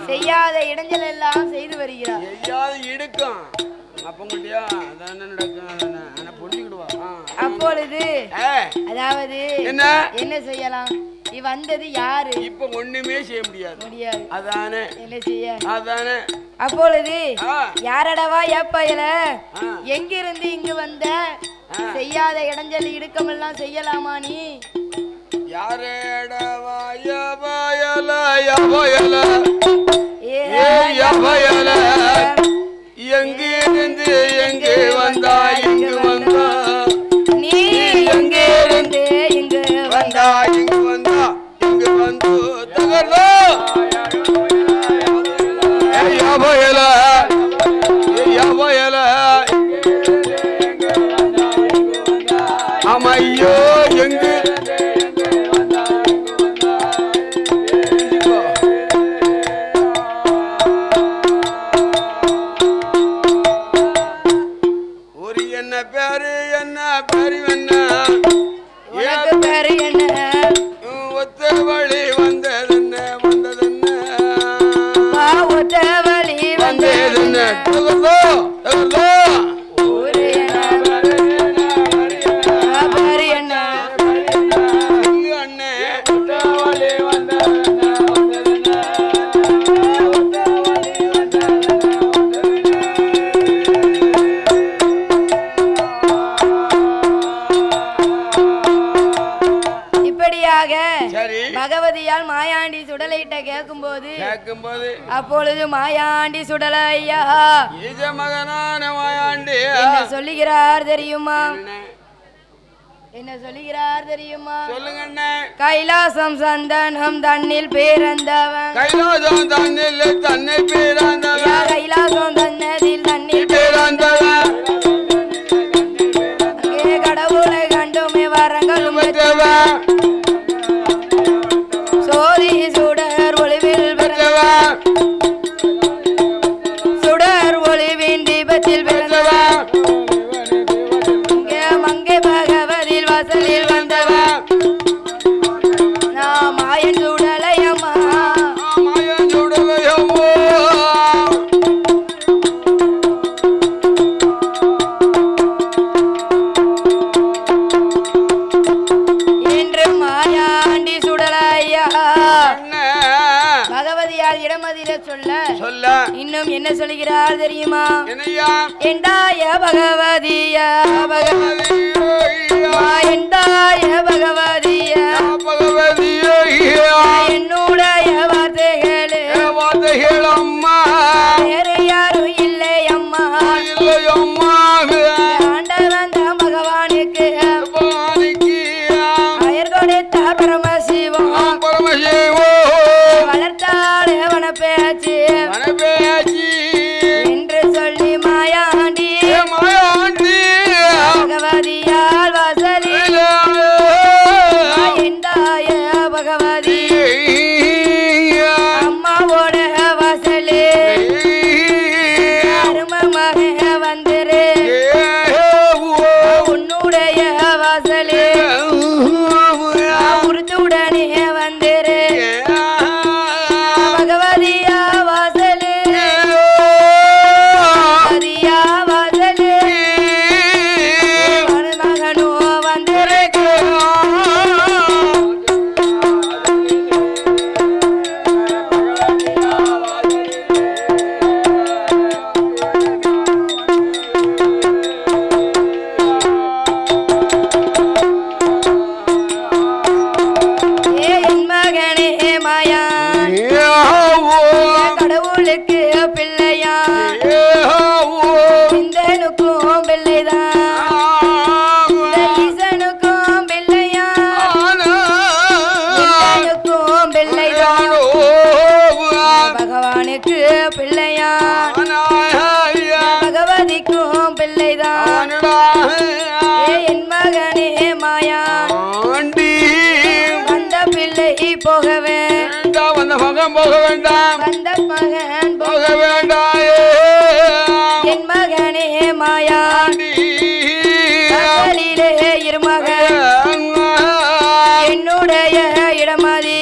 செய்யாத இடைஞ்சல் எல்லாம் செய்து வருகிறார். செய்யாத இடுக்கும் அப்பங்கட்டியா அதான நடக்கும் புரிஞ்சுக்கிடுவா. அப்பொழுது அதாவது என்ன செய்யலாம்? நீ வந்தது யாரு? இப்ப ஒண்ணுமே செய்ய முடியாது. அதானே என்ன செய்ய? அதானே. அப்பொழுது யாரடவா ஏப்பையில எங்கிருந்து இங்கு வந்த? செய்யாத இடைஞ்சல் இடுக்கம் எல்லாம் செய்யலாமா நீ? எங்கிருந்து எங்கே வந்தா இங்கு வந்தா நீ எங்கிருந்து இங்கு வந்தா இங்கு வந்தா இங்கு வந்து தகர்ந்தோ யாபயல யாபயல அம்மையோ எங்கு பகவதியால் மாயாண்டி சுடலையிட்ட கேட்கும்போது அப்பொழுது மாயாண்டி சுடலையா மகனான மாயாண்டி என்ன சொல்லுகிறார் தெரியுமா? என்ன சொல்லுகிறார் தெரியுமா? சொல்லுங்க. கைலாசம் சந்தனம் தண்ணில் பிறந்தவன் கைலாசம் தண்ணில் தன்னில் பிறந்தவன் கைலாசம் தன்னதில் தண்ணில் பிறந்தவன் அங்கே கடவுளை கண்டுமே வரங்களும் சோதி சுடர் ஒளிவில் பிறந்தவன் சுடர் ஒளிவின் தீபத்தில் பிறந்தவன் மங்கை பகவதில் வாசலில் வந்தவன் நான் மாயன் சுடலையம்மா மாயன் சுடலையம்மா என்று மாயாண்டி சுடலையா பகவதியால் இடமதில சொல்ல இன்னும் என்ன சொல்கிறார் தெரியுமா? எந்தாய பகவதிய எந்தாய பகவதிய என்னுடைய வார்த்தைகளே அம்மா வேறு யாரும் இல்லை அம்மா ஆண்டவன் தான் பகவானுக்கு அயர் கொடுத்தார் பரமசிவம் வளர்த்தாள் வனப்பேச்சு என்று சொல்லி மாயாண்டி பகவதியால் வாசலில் எந்தாய பகவதி அம்மாவோட வாசலே அருமமாக வந்துரு உன்னுடைய வாசலே உறுத்துடனே வந்துரு பகவதியா வாசலே பகவதியா வாசலே மருமகனோ வந்துரு என் மகனே மாயா கடவுளுக்கு பிள்ளையா இந்தனுக்கும் பிள்ளைதான் ஈசனுக்கும் பிள்ளையா இந்தனுக்கும் பிள்ளைதான் பகவானுக்கு பிள்ளையா பகவதிக்கும் பிள்ளைதான் என் மகனே மாயா வந்த பிள்ளை போகவே வந்த மகன் போக வேண்டாம் வந்த மகன் போக வேண்டாம் என் மகனே மாயா பகலிலே இருமகன் என்னுடைய இடமதி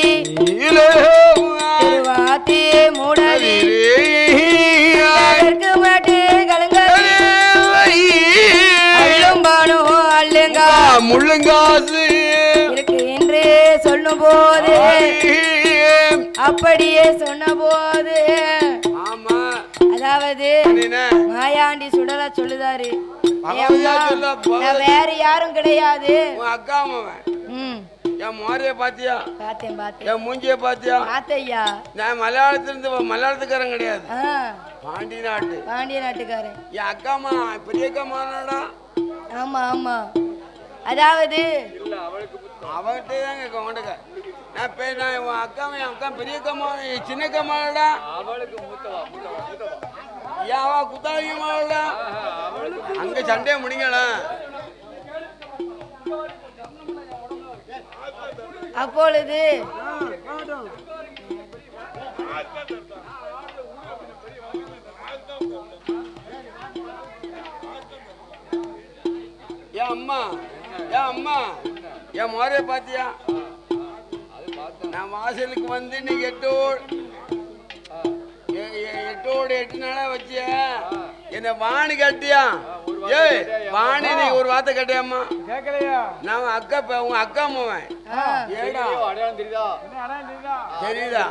திருவாத்தி மூடதி அதற்கு மாட்டு கலங்கி அள்ளும்பானோ அல்லுங்கா முள்ளுங்காசு இருக்கு என்று சொல்லும் போது அப்படியே சொன்ன போது அதாவது மாயாண்டி சுடல சொல்லுதாரு நான் வேற யாரும் கிடையாது அக்கா என் மோரைய பாத்தியா? பார்த்தேன் பார்த்தேன். என் மூஞ்சிய பாத்தியா? பார்த்தையா. நான் மலையாளத்துக்காரன் கிடையாது, பாண்டிய நாட்டுக்காரன். என் அக்காமா பெரிய அக்கா மாநாடா. ஆமா ஆமா. அதாவது அவன்கிட்ட தாங்க கொண்டுக்க. நான் உன் அக்காவை என் அக்கா பெரிய அக்கா சின்ன அக்கா மாநாடா. ஏவா குத்தாளிங்க மாநாடா. அங்க சண்டையை முடிங்கடா. அப்பொழுது என் அம்மா என் மோரைய பாத்தியா? நான் வாசலுக்கு வந்து இன்னைக்கு 8 நாளா வச்சிய என்ன வாணி கட்டியா? ஏய் வாணி நீ ஒரு வார்த்தை கட்டியாம்மா? நான் அக்கா உங்க அக்கா அம்மாவன். ஏடா தெரியுதா?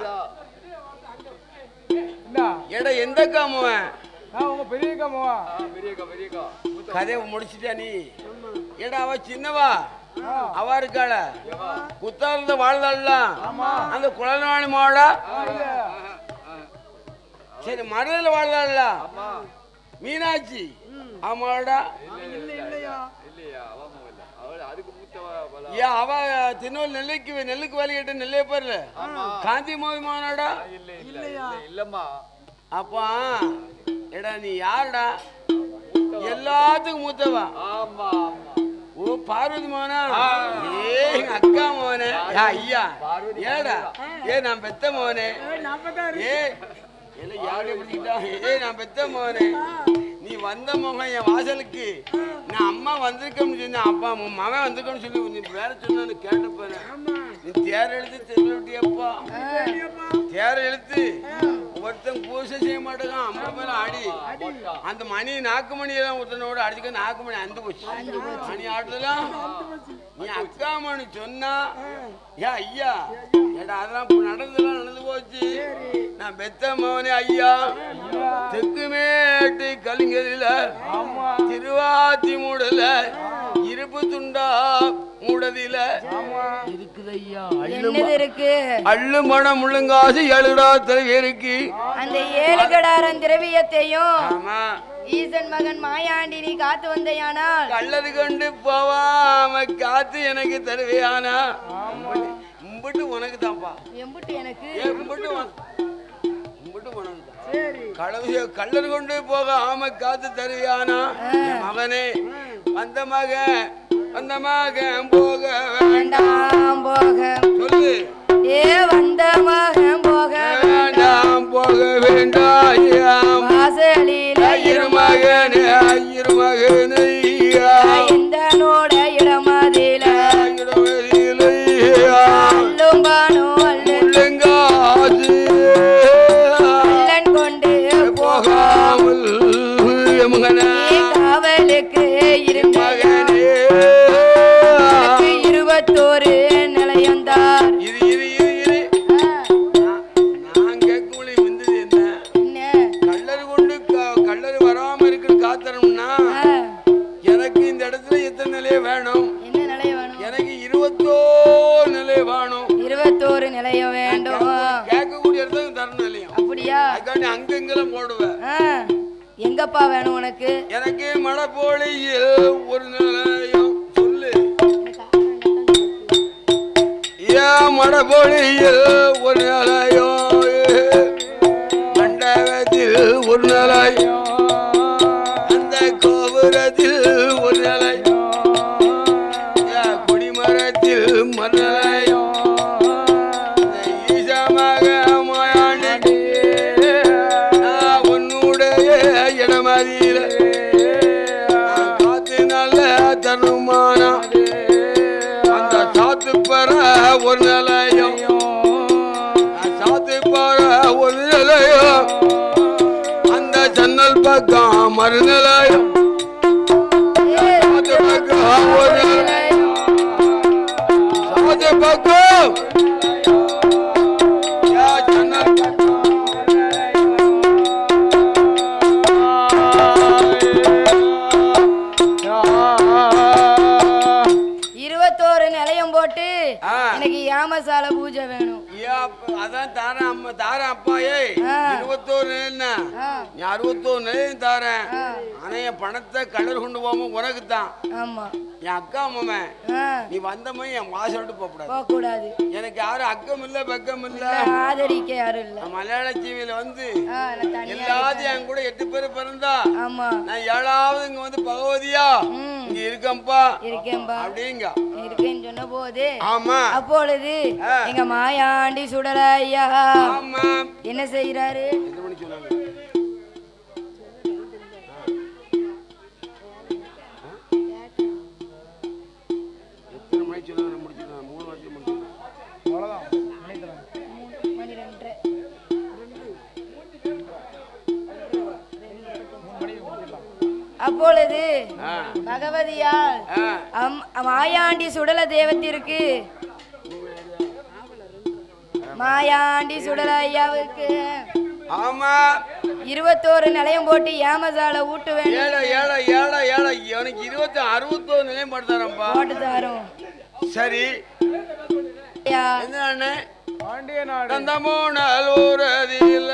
ஏடா எந்த அக்கா அம்மாவன்? கதையை முடிச்சுட்டா நீ? ஏடா அவ சின்னவா, அவ இருக்காள குத்தாலத வாழ்ந்தாள்ல அந்த குழந்தை மாவடா. சரி மருதல வாழ்ந்தாள்ல மீனாட்சி ஆமாடா. ஏன் அவ தின்னோல் நெல்லுக்கு வேலை கேட்ட நெல்லைய பாருல காந்தி மோதி மாவனாடா. அப்பா எடா நீ யாருடா? எல்லாத்துக்கும் மூத்தவா? ஓ பார்வதி மோனா. எங்க அக்கா மோனே. ஐயா ஏடா? நான் பெத்த மோனே. நான் பெத்த மோனே. நீ வந்த மகன் என் வாசலுக்கு நான் அம்மா வந்திருக்கேன்னு சொன்ன. அப்பா மகன் வந்திருக்கேன்னு சொல்லி வேற சொன்னு கேட்டு போறேன். நீ தேர் எழுத்து தெரியப்பா. தேர் எழுத்து ஒருத்தன் பூசை செய்ய மாட்டேங்க. அம்மா மேல ஆடி அந்த மணி நாக்கு மணியெல்லாம் ஒருத்தனோட அடிச்சுக்க நாக்கு மணி அந்து போச்சு. மணி ஆடுதலாம் நீ அக்கா மணி சொன்னா. ஐயா ஏடா அதெல்லாம் நடந்து போச்சு. நான் பெத்த மகனே ஐயா. தெக்குமேட்டு கலிங்கரில திருவாத்தி மூடல இருப்பு துண்டா மூடதில இருக்குது ஐயா. அள்ளு மனம் முள்ளுங்காசு 7 திரவியருக்கு. அந்த 7 கடாரம் திரவியத்தையும் ஈசன் மகன் மாயாண்டி நீ காத்து வந்தையானால் கள்ளது கொண்டு போவாம காத்து எனக்கு தருவையானா. உம்பிட்டு உனக்கு தான்ப்பா. எம்பிட்டு எனக்கு? உம்பிட்டு உனக்கு தான். கள்ளர் கொண்டு போக ஆம காத்து தருவியானா. மகனே வந்த மகன் போக வேண்டாம் போக சொல்லு. வந்த மகன் போக வேண்டாம் போக வேண்டாம். வாசலில் இருமகனே இந்த நோட இடமதில அல்லும் பானும் அல்லுங்காசு அல்லன் கொண்டு போகாமல் காவலுக்கு இருமகனே 21 நிலையந்தார். நான் கேட்கும்பொழி வந்தது என்ன? கள்ளர் வராம இருக்கு காத்தரணும்னா எனக்கு இந்த இடத்துல எத்தனை நிலைய வேணும்? என்ன நிலைய வேணும்? எனக்கு 21 நிலைய வேணும். 21 நிலைய வேண்டும். கேட்கக்கூடிய இடத்துல தரணும் இல்லையா? அப்படியா? அதுக்காண்டி அங்கெங்கெல்லாம் போடுவேன். எங்கப்பா வேணும் உனக்கு? எனக்கு மடப்போலியில் ஒரு நிலையம் சொல்லு. மடப்போலியில் ஒரு நிலையம், மண்டபத்தில் ஒரு நிலையம், அந்த கோபுரத்தில் ஒரு நிலையம், குடிமரத்தில் மறுநிலையம், ஈசமாக மாயாண்டி உன்னுடைய இடமதியில காத்து நல்ல தருமானா. அந்த சாத்து பெற ஒரு நிலையம், சாத்து பெற ஒரு நிலையம், அந்த ஜன்னல் பக்கம் மறுநிலையம், சாத்து பக்கம் ஒரு நிலையம், சாத்து பக்கம் ஜன்னல் பக்கம் 21 நிலையம் போட்டு எனக்கு யாமசால பூஜை வேணும். அதான் தாரேன் அம்மா, தாரேன் அப்பாயே. 21 என்ன நீ 61 நிலையும் தாரேன். ஆனா என் பணத்தை கலர் கொண்டு போகாம உனக்கு தான். ஆமா என் அக்கா மாமன் நீ வந்தமே என் வாசல்ட்டு போக கூடாது. எனக்கு யாரும் அக்கம் இல்ல பக்கம் இல்ல, ஆதரிக்க யாரும் இல்ல. மலையாள டிவியில வந்து எல்லாத்தையும் என் கூட 8 பேர் பிறந்தா நான் 7வது இங்க வந்து பகவதியா இங்க இருக்கேன்பா அப்படிங்க இருக்கேன்னு சொன்ன போது ஆமா அப்பொழுது எங்க மாயாண்டி சுடலையா என்ன செய்யறாரு? அப்பொழுது பகவதியால் மாயாண்டி சுடல தேவத்திற்கு மாயாண்டி சுடல ஐயாவுக்கு 21 நிலையம் போட்டு ஏமசால ஊட்டு வேணும். எனக்கு 61 நிலையம் போட்டு தரேன்ப்பா. போட்டு தரோம். சரி என்ன ஐயா நந்த போனல் ஊரதில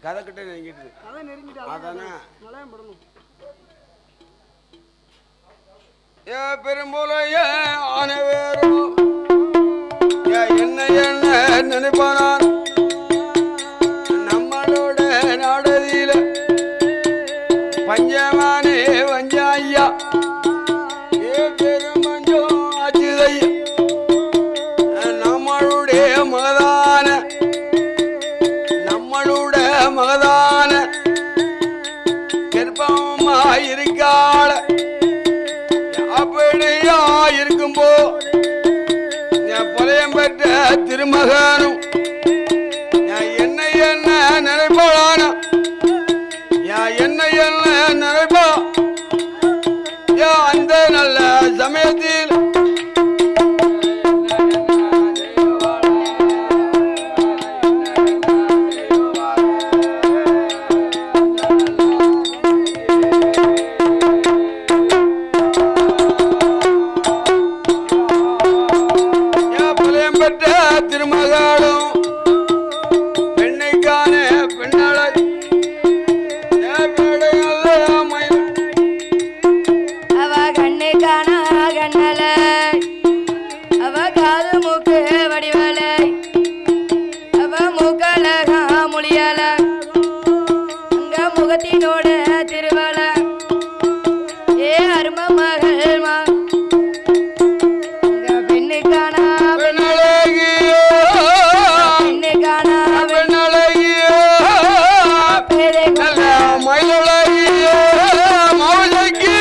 கதை கிட்ட நெருங்கிட்டு அதானே ஏ பெரும்போலைய ஆனவேரும் என்ன என்ன நினைப்பானான் நம்மளோட நாடதியில பஞ்சமானே வஞ்சாய்யா ஏ பெருமஞ்சம் அச்சுதையா நம்மளுடைய மகதான கர்ப்பமா இருக்காள அப்படியா இருக்கும்போ புலையம் பெற்ற திருமகனும் திருமகளும் பெண்ணைக்கான பெண்ணழகு அவ கண்ணு காணா கண்ணல அவ காது மூக்கு வடிவலை அவ மூக்கழகா மொழியல அங்க முகத்தினோட திருவல ஏ அரும மகள் மா அங்க பெண்ணு காணா பெண்ணழகி பெண்ணு காணா பெண்ணழகி பேரை மயிலழகி மௌலிக்கு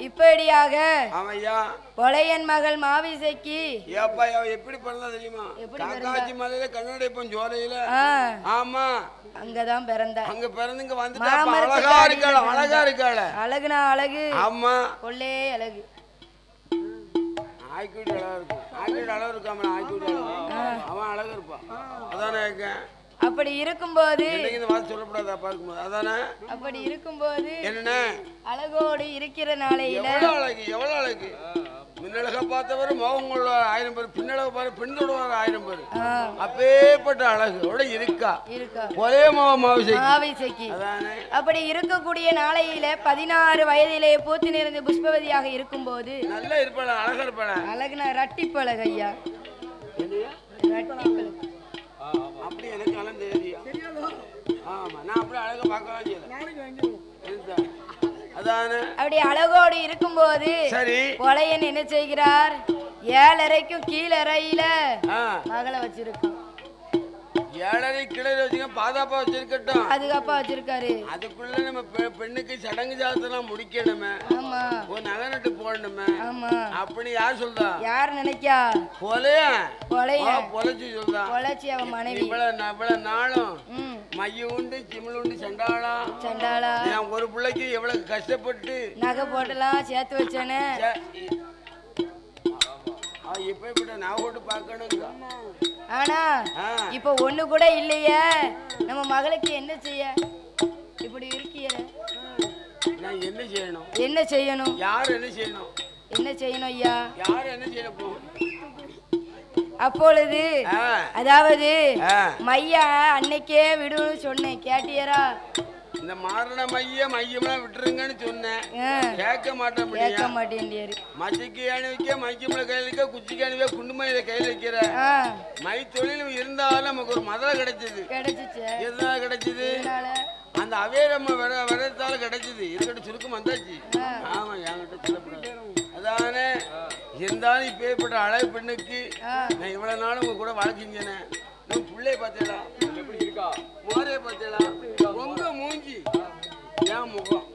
இப்படியாக ஆமையா பொலையன் மகள் மாவிசைக்கு ஏப்பா எப்படி பிறந்தா தெரியுமா? காக்காச்சி மலையில கண்ணடைப்போம் ஜோலையில. ஆமா அங்கதான் பிறந்தா. அங்க பிறந்துங்க வந்துட்டா அழகா இருக்காள அழகா இருக்காள. அழகுனா அழகு. ஆமா கொல்லே அழகு. ஆய்க்குடி அழகா இருக்கும். ஆய்க்குடி அழகு இருக்காம ஆய்க்குடி அழகு. அவன் அழகா இருப்பான். அதானே இருக்கேன். அப்படி இருக்கும்போது இந்த வார்த்தை சொல்லக்கூடாது அப்பா இருக்கும்போது அதானே. அப்படி இருக்கும்போது என்ன அழகோடு இருக்கிற நாளையில எவ்வளவு அழகு எவ்வளவு அழகு. முன்னழக பார்த்தவர் முகங்களோட 1000 பேர் பின்னழக பாரு பெண்ணோட 1000 பேர் அப்பேற்பட்ட அழகோட இருக்கா ஒரே மாவிசைக்கு. அப்படி இருக்கக்கூடிய நாளையில 16 வயதிலே பூத்து நிறைந்த புஷ்பவதியாக இருக்கும் போது நல்லா இருப்பாள அழகா இருப்பாள. அழகுனா ரட்டிப்பழகு ஐயா. ரட்டிப்பழகு அப்படி எனக்கு அழகு தெரியாது. ஆமா நான் அப்படி அழகா பார்க்கலாம் செய்யல. அதானே அப்படி அழகோடு இருக்கும்போது சரி கொலையன் என்ன செய்கிறார்? 7:30க்கும் கீழறையில மகளை வச்சிருக்கான். 7:30 கிளை வச்சுக்க பாதுகாப்பா வச்சிருக்கட்டும். பாதுகாப்பா வச்சிருக்காரு. அதுக்குள்ள நம்ம பெண்ணுக்கு சடங்கு ஜாதெல்லாம் முடிக்கணுமே. ஆமா ஒரு நகை நட்டு போடணுமே. ஆமா அப்படி யார் சொல்றா? யார் நினைக்கா? பொலைச்சி சொல்றா. பொலைச்சி அவன் மனைவி. இவ்வளவு நாளும் மைய உண்டு சிமிழ் உண்டு சண்டாளா நான் ஒரு பிள்ளைக்கு எவ்வளவு கஷ்டப்பட்டு நகை போட்டெல்லாம் சேர்த்து வச்சேன்னு இப்ப இப்படி நான் போட்டு பார்க்கணும். ஆனா இப்ப ஒண்ணு கூட இல்லையே. நம்ம மகளுக்கு என்ன செய்ய? இப்படி இருக்கிய நான் என்ன செய்யணும்? என்ன செய்யணும்? யார் என்ன செய்யணும்? என்ன செய்யணும் ஐயா? யார் என்ன செய்யணும்? அப்பொழுது அதாவது மையா அன்னைக்கே விடுன்னு சொன்னேன். கேட்டியரா? இந்த மாரண மையம்லாம் விட்டுருங்கன்னு சொன்னேன். கேட்க மாட்டேன். மச்சிக்கு அணிவிக்க மைக்கம்ல கையில் வைக்க குச்சிக்கு அணிவிக்க குண்டுமையில கையில் வைக்கிற மை தொழில் இருந்தாலும் நமக்கு ஒரு மதலை கிடைச்சது. எதனால கிடைச்சது? அந்த அவேரம்மா வரத்தால கிடைச்சது. இருக்கட்டும் சுருக்கம் வந்தாச்சு. ஆமா என்கிட்ட சொல்லக்கூடாது. அதானே இருந்தாலும் இப்பேற்பட்ட அழகு பெண்ணுக்கு நான் இவ்வளவு நாளும் உங்க கூட வாழ்க்கைங்கன்னு பிள்ளைய பார்த்தேடா எப்படி இருக்கா மோரைய பார்த்தேடா உங்க மூஞ்சி ஏன் முகம்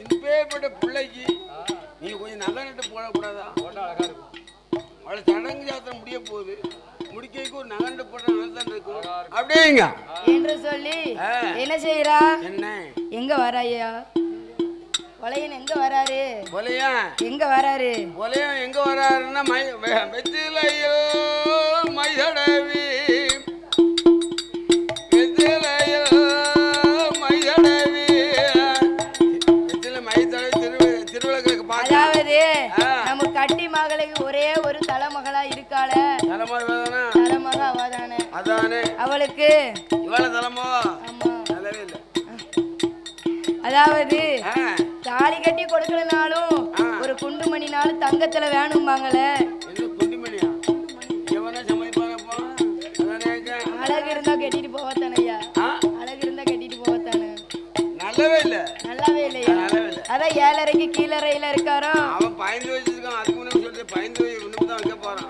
இப்பேற்பட்ட பிள்ளைக்கு நீங்க கொஞ்சம் நகை நட்டு போடக்கூடாதா? அழகா இருக்கும். அவளை சடங்கு ஜாத்திரம் முடிய போகுது. முடிக்கைக்கு ஒரு நகை நட்டு போட்ட நல்லதான் இருக்கும் அப்படிங்க என்று சொல்லி என்ன செய்யறா? என்ன எங்க வராயா? கொலையன் எங்க வராரு? எங்க வராருன்னா வெத்திலையில் மைதடவி அதாவது நம்ம கட்டி மகளுக்கு ஒரே ஒரு தலைமகளா இருக்காள. தலைமக அவதானே அவளுக்கு இவ்வளவு தலைமோ? அதாவது தாலி கட்டி கொடுக்கலனாலும் ஒரு குண்டுமணினாலும் தங்கத்துல வேணும்பாங்கள. அழகு இருந்தா கட்டிட்டு போவத்தானையா? அழகு இருந்தா கட்டிட்டு போவத்தானே? நல்லாவே இல்லையா? அதான் 7:30க்கு கீழறையில இருக்காரோ.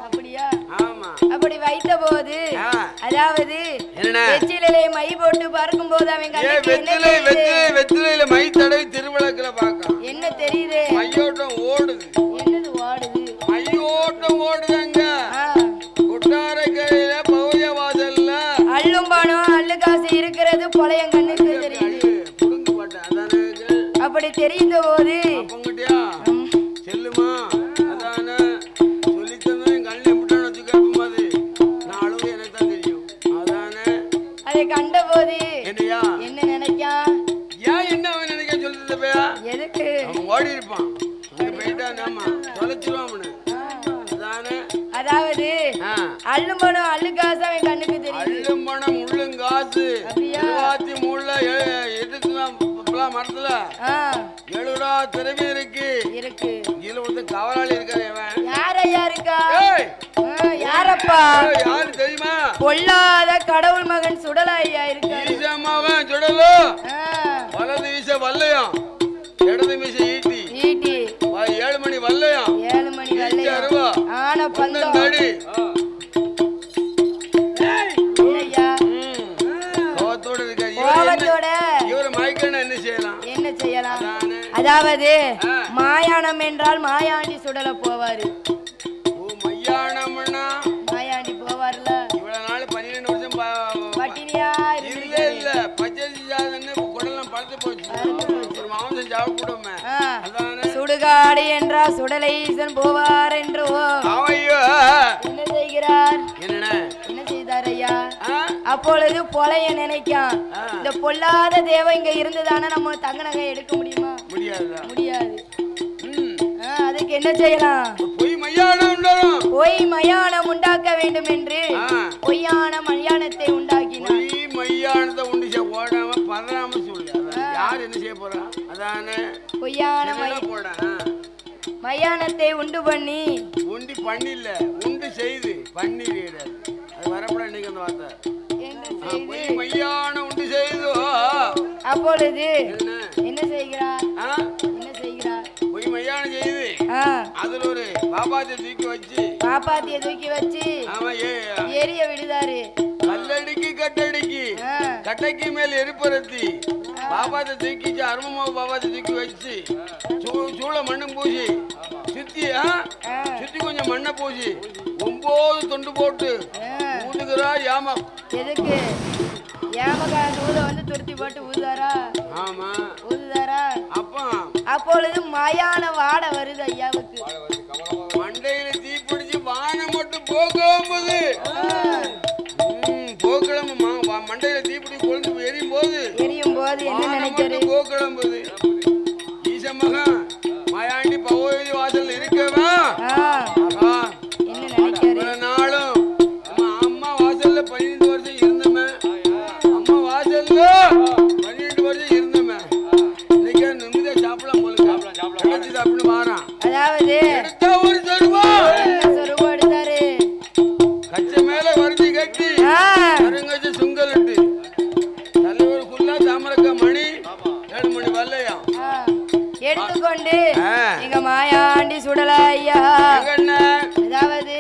அப்படியா? அப்படி வைத்த போது அதாவது வெற்றிலை மை போட்டு பார்க்கும் போது அவன் வெற்றிலையில மை தடவி திருவிளக்குல பார்க்க என்ன தெரியுது? மையோட்டம் ஓடுது. என்னது ஓடுது? மையோட்டம் ஓடுதாங்க. கொட்டார கையில பௌயவாதல்ல அள்ளும் பணம் அள்ளு காசு இருக்கிறது பொலையன் கண்ணுக்கு தெரியுது. அப்படி தெரிந்த போது செல்லுமா அதான சொல்லி தந்தா என் கண்ணில் எப்படின்னு வச்சுக்க. அது நான் அழுவு எனக்கு அள்ளும்பணம் அள்ளுக்காசு அவன் கண்ணுக்கு தெரியும். அள்ளும்பணம் உள்ளுங்காசு. இருவாத்தி மூணுல மரத்துல 7 திறமை இருக்கு. இதுல வந்து கவலாளி இருக்காரு. யார் ஐயா இருக்கா? யாரப்பா? யாரு தெரியுமா? பொல்லாத கடவுள் மகன் சுடல ஐயா இருக்காரு. ஈசமாவன் சுடலோ. வலது வீச வல்லையம், இடது மீச ஈட்டி 7 மணி வல்லையம். 7 மணி வல்லையம் ஆன பந்தம் தடி. என்ன செய்யலாம்? அதாவது மாயாணம் என்றால் மாயாண்டி சுடல போவாரு. மாயாண்டி போவார்ல. இவ்வளவு நாள் 12 வருஷம் பட்டினியா இல்ல பச்சரிசி குடலாம் பழுத்து போச்சு. ஒரு மாம்சம் சாப்பிடுமே. சுடுகாடு என்றால் சுடலைசன் போவார் என்று. என்ன செய்கிறார்? என்ன செய்தார் ஐயா? அப்பொழுது பொலைய நினைக்கான். இந்த பொல்லாத தேவன் இங்க இருந்துதானே நம்ம தங்க நகை எடுக்க முடியுமா? முடியாது. அதுக்கு என்ன செய்யலாம்? பொய் மயானம் உண்டாக்க வேண்டும் என்று பொய்யான மயானத்தை உண்டாக்கினார். பொய்யான மயானத்தை உண்டு பண்ணி பண்ணில்ல உண்டு செய்து பண்ணி அது வரப்பட இன்னைக்கு அந்த வார்த்தை உண்டு செய்தோ. அப்பொழுது என்ன செய்கிறார்? என்ன செய்கிறார்? பொய் மையானம் செய்து அதுல ஒரு பாப்பாத்திய தூக்கி வச்சு எரிய விடுதாரு. கல்லடிக்கு கட்டைக்கு மேல் எரிப்பரத்தி பாபாத்தை தூக்கிச்சு. அருமமாவை பாபாத்தை தூக்கி வச்சு சூள மண்ணும் பூசி சுத்தி கொஞ்சம் மண்ணை பூசி 9 தொண்டு போட்டு ஊதுகிறா. எதுக்கு? ஏமகாரன் ஊத வந்து துருத்தி போட்டு ஊதுதாரா? ஆமா ஊதுதாரா? அப்பொழுது மயான வாட வருது ஐயாவுக்கு. மண்டையில தீ பிடிச்சு வானம் மட்டும் போக்கும்போது மண்டையில தீ பிடிச்சி கொழுந்து எரியும் போது என்ன நினைக்கிறது? போக்கும்போது ஈசமகன் மாயாண்டி பகவதி வாசல் இருக்கவா என்ன நினைக்கிறது? நாளும் அம்மா வாசல்ல 12 வருஷம் இருந்தமே. அம்மா வாசல்ல 12 வருஷம் இருந்தமே. இன்னைக்கு நிம்மதியா சாப்பிடலாம் போல சாப்பிட்டு வாரான். அதாவது ஒரு சொருவா எடுத்தாரு. கச்ச மேல வரிஞ்சு கட்டி கருங்கச்சு சுங்கலிட்டு தலைவருக்குள்ள தாமரக்க மணி 7 மணி வல்லையா எடுத்துக்கொண்டு எங்க மாயாண்டி சுடல ஐயா. அதாவது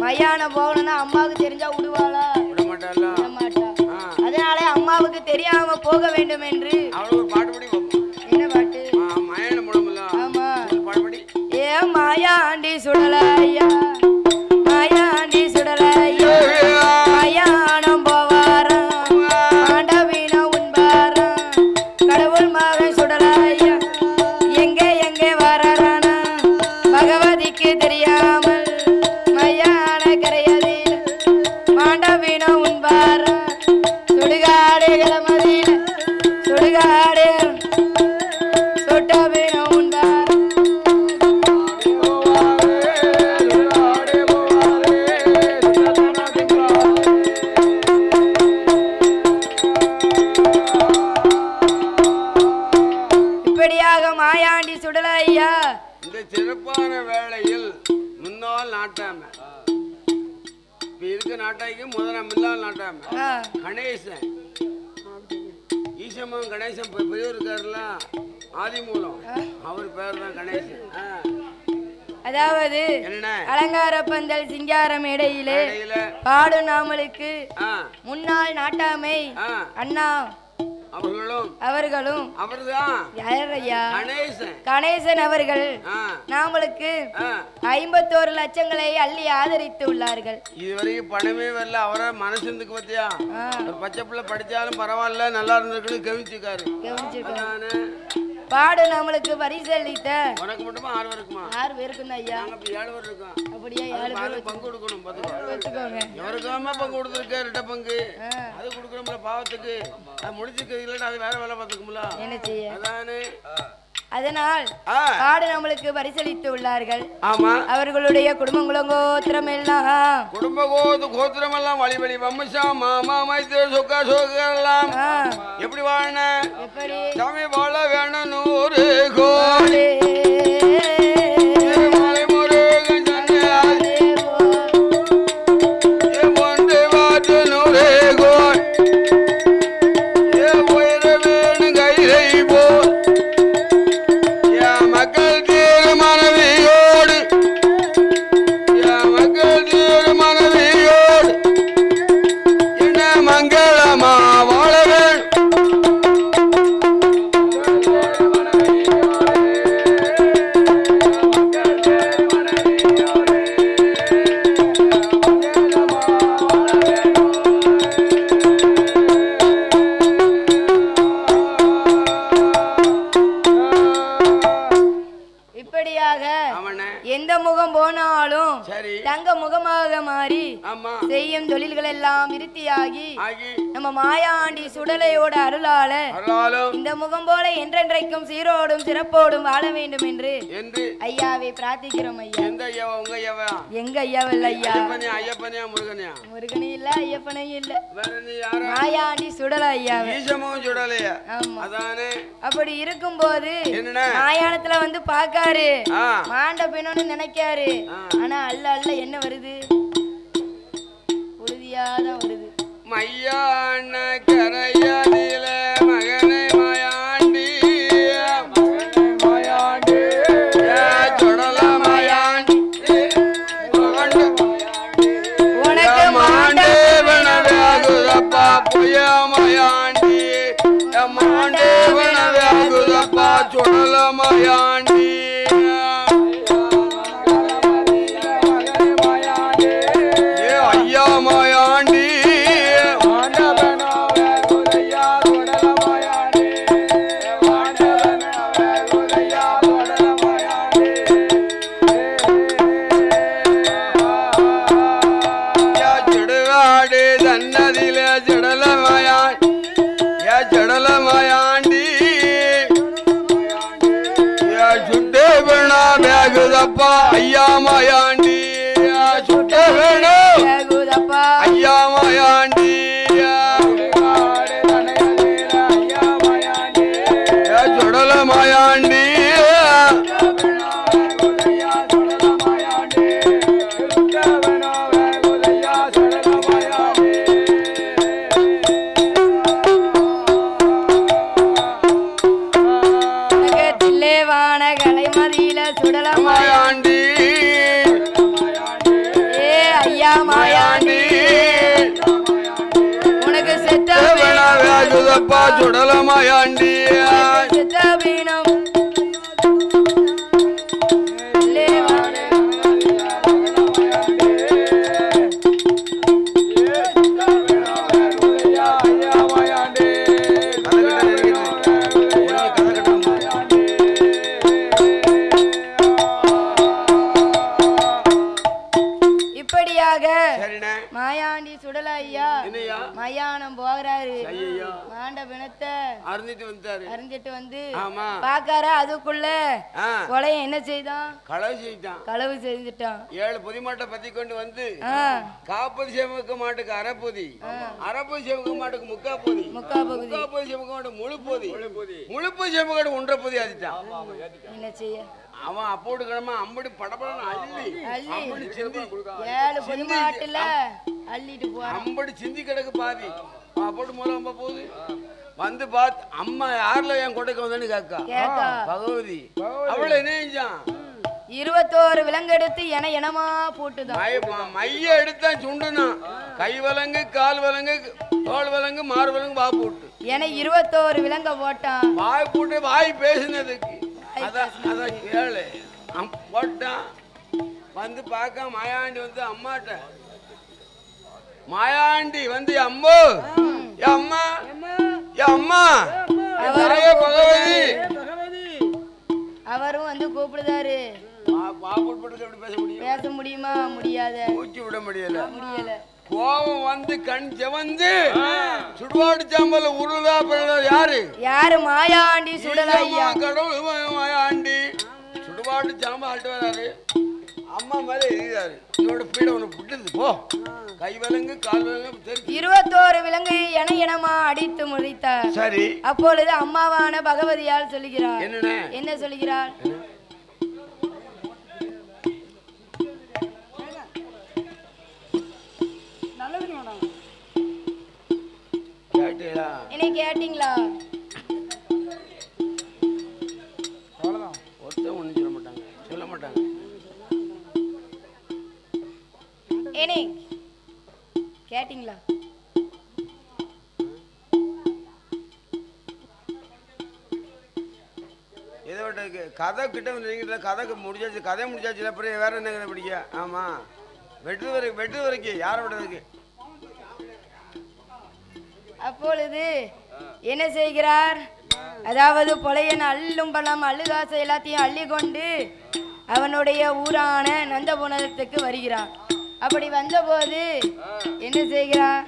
மயானம் போகணும்னா அம்மாவுக்கு தெரிஞ்சா விடுவாளா? விட மாட்டா. அதனால அம்மாவுக்கு தெரியாம போக வேண்டும் என்று என்ன பாட்டு? ஆமா ஏ மாயாண்டி சுடல ஐயா, மாயாண்டி சுடல ஐயா. மயானம் போவாரா ஆண்டவீனா உண்பாரா கடவுள் மகன் சுடல ஐயா. எங்கே வரானா பகவதிக்கு தெரியாமல் மயான கரையதில் மாண்டவீனா உண்பாரா. சுடுகாடு கிளமதில் சுடுகாடு சுட்டவீனா உண்பாரா. மாயாண்டி சுடல ஐயா. இந்த சிறப்பான வேளையில் முன்னாள் நாட்டாம இருக்க நாட்டாய்க்கு முதலாம் இல்லாத நாட்டாம கணேசன் ஈசமன் கணேசன் பெரியவர் இருக்காருல ஆதி மூலம் அவர் பேர் தான் கணேசன். அதாவது அலங்கார பந்தல் சிங்காரம் இடையிலே பாடும் நாமலுக்கு முன்னாள் நாட்டாமை அண்ணா அவர்களும் கணேசன் அவர்கள் நாமளுக்கு 51 லட்சங்களை அள்ளி ஆதரித்து உள்ளார்கள். இதுவரைக்கும் பணமே வரல. அவரை மனசுக்கு பத்தியா பச்சை பிள்ளை படிச்சாலும் பரவாயில்ல நல்லா இருந்திருக்குன்னு கவனிச்சுக்காரு. பாடு நம்மளுக்கு பரிசு அளித்த உனக்கு மட்டுமா 6 பேருக்குமா? 6 பேருக்கும் தான் ஐயா. அப்ப 7 பேர் இருக்கோம். அப்படியே 7 பேர் பங்கு கொடுக்கணும். பாத்துக்கோங்க. எவருக்காம பங்கு கொடுத்துருக்க 2 பங்கு அது கொடுக்கணும்ல பாவத்துக்கு. அது முடிச்சுக்கு இல்லைன்னா அது வேற வேலை பார்த்துக்கும்ல. என்ன செய்ய? அதானே அதனால் காடு நம்மளுக்கு பரிசளித்து உள்ளார்கள். ஆமா, அவர்களுடைய குடும்பங்களும் கோத்திரம் எல்லாம் கோத்திரம் எல்லாம் வழி வழி வம்சா மாமா மைத்திர சொக்கா சொக்கலாம் எப்படி வாழ எப்படி சாமி வாழ வேணும் 100 கோடி தங்க முகமாக மாறி செய்யும் தொழில்கள் எல்லாம் விருத்தியாகி நம்ம மாயாண்டி சுடலையோட அருளால இந்த முகம் போல என்றென்றைக்கும் சீரோடும் சிறப்போடும் வாழ வேண்டும் என்று ஐயாவை பிரார்த்திக்கிறோம். ஐயா எங்க ஐயாவில் ஐயா முருகனே இல்ல ஐயப்பனையும் இல்ல மாயாண்டி சுடலை ஐயாவே. அப்படி இருக்கும் போது மாயாணத்துல வந்து பாக்காரு மாண்ட பெண்ணு நினைக்காரு. ஆனா அல்ல அல்ல என்ன வருது உறுதியாதான் வருது. மையான கரையாதில மகனை மாயாண்டி மாயாண்டி சொடல மாயாண்டி உனக்கு மாண்டேவனவேகுதப்பா புய மாயாண்டி மாண்டேவனவேகுதப்பா சொடல மாயாண்டி மாயாண்டி ஜடவாடு தன்னதில ஜடல மாயாண்டி சுட்டே வேணா வேகுதப்பா ஐயா மாயாண்டி சுட்டே வேணும் ஐயா மாயாண்டி சொடல மாயாண்டி தில்லேவான கலைமதியில சுடல மாயாண்டி ஐயா மாயாண்டி உனக்கு செத்தப்பா சுடல மாயாண்டி செத்தபீனம் மாயாண்டி சுடல ஐயா மயானம் போகிறாரு. மாண்ட பிணத்தை அருந்திட்டு வந்து பாக்கார அதுக்குள்ள கொலைய என்ன செய்தான் களவு செஞ்சுட்டான். 7 பொதிமாட்டை பத்தி கொண்டு வந்து காப்பது சேவக மாட்டுக்கு அரைப்பொதி சேவக மாட்டுக்கு முக்காப்பொதி சேவக மாட்டு முழுப்பொதி சேவக 1.5 பொதி ஆதிட்டான். என்ன செய்ய அவன் அப்போடு கிழமை அம்படி படப்படன்னு அம்படி சிந்தி கிடக்கு பாதி அப்போட்டு மூலம் போகுது வந்து பார்த்து அம்மா யாருல என் கொட்டைக்கு வந்தேன்னு கேக்கா பகவதி அவள என்ன செஞ்சான் 21 விலங்கு எடுத்து எனமா போட்டுதான் மைய எடுத்தான் சுண்டுனா கை வலங்கு கால் வலங்கு தோல் வலங்கு மாறு வலங்கு வா போட்டு என 21 விலங்க போட்டான். வாய் போட்டு வாய் பேசினதுக்கு அதான் கேளு போட்டான். வந்து பார்க்க மாயாண்டி வந்து அம்மாட்ட மாயாண்டி வந்து அம்மோ அம்மா அம்மா பகவதி அவரும் வந்து கூப்பிடுதாரு பேச முடியுமா? முடியாத. மூச்சு விட முடியல. முடியல. கோபம் வந்து கண் செவந்து சுடுகாடு சாம்பல் உருளா பிறந்தது யாரு? யாரு? மாயாண்டி சுடலையா. கடவுள் மாயாண்டி சுடுகாடு சாம்பல் ஆட்டு வராரு. அம்மா மேல எழுதிறாரு. என்னோட பீட உனக்கு விட்டுது போ. கை விலங்கு கால் விலங்கு 21 விலங்கை இனமா அடித்து முடித்தார். சரி. அப்பொழுது அம்மாவான பகவதியால் சொல்லுகிறார். என்ன சொல்லுகிறார்? என்னை கேட்டீங்களா? ஒருத்தன் ஒண்ணு சொல்ல மாட்டாங்க, சொல்ல மாட்டாங்க. என்னை கேட்டீங்களா? கதை கிட்ட நீங்க கதை முடிச்சாச்சு, கதை முடிச்சாச்சு. அப்புறம் வேற என்ன கதை பிடிக்க? ஆமா, வெட்டு வரைக்கும் யாரை விடுறதுக்கு? அப்பொழுது என்ன செய்கிறார்? அதாவது பொலையன் அள்ளும் பழம் அள்ளுகாசை எல்லாத்தையும் அள்ளி கொண்டு அவனுடைய ஊரான நந்தபுனத்துக்கு வருகிறான். அப்படி வந்தபோது என்ன செய்கிறான்?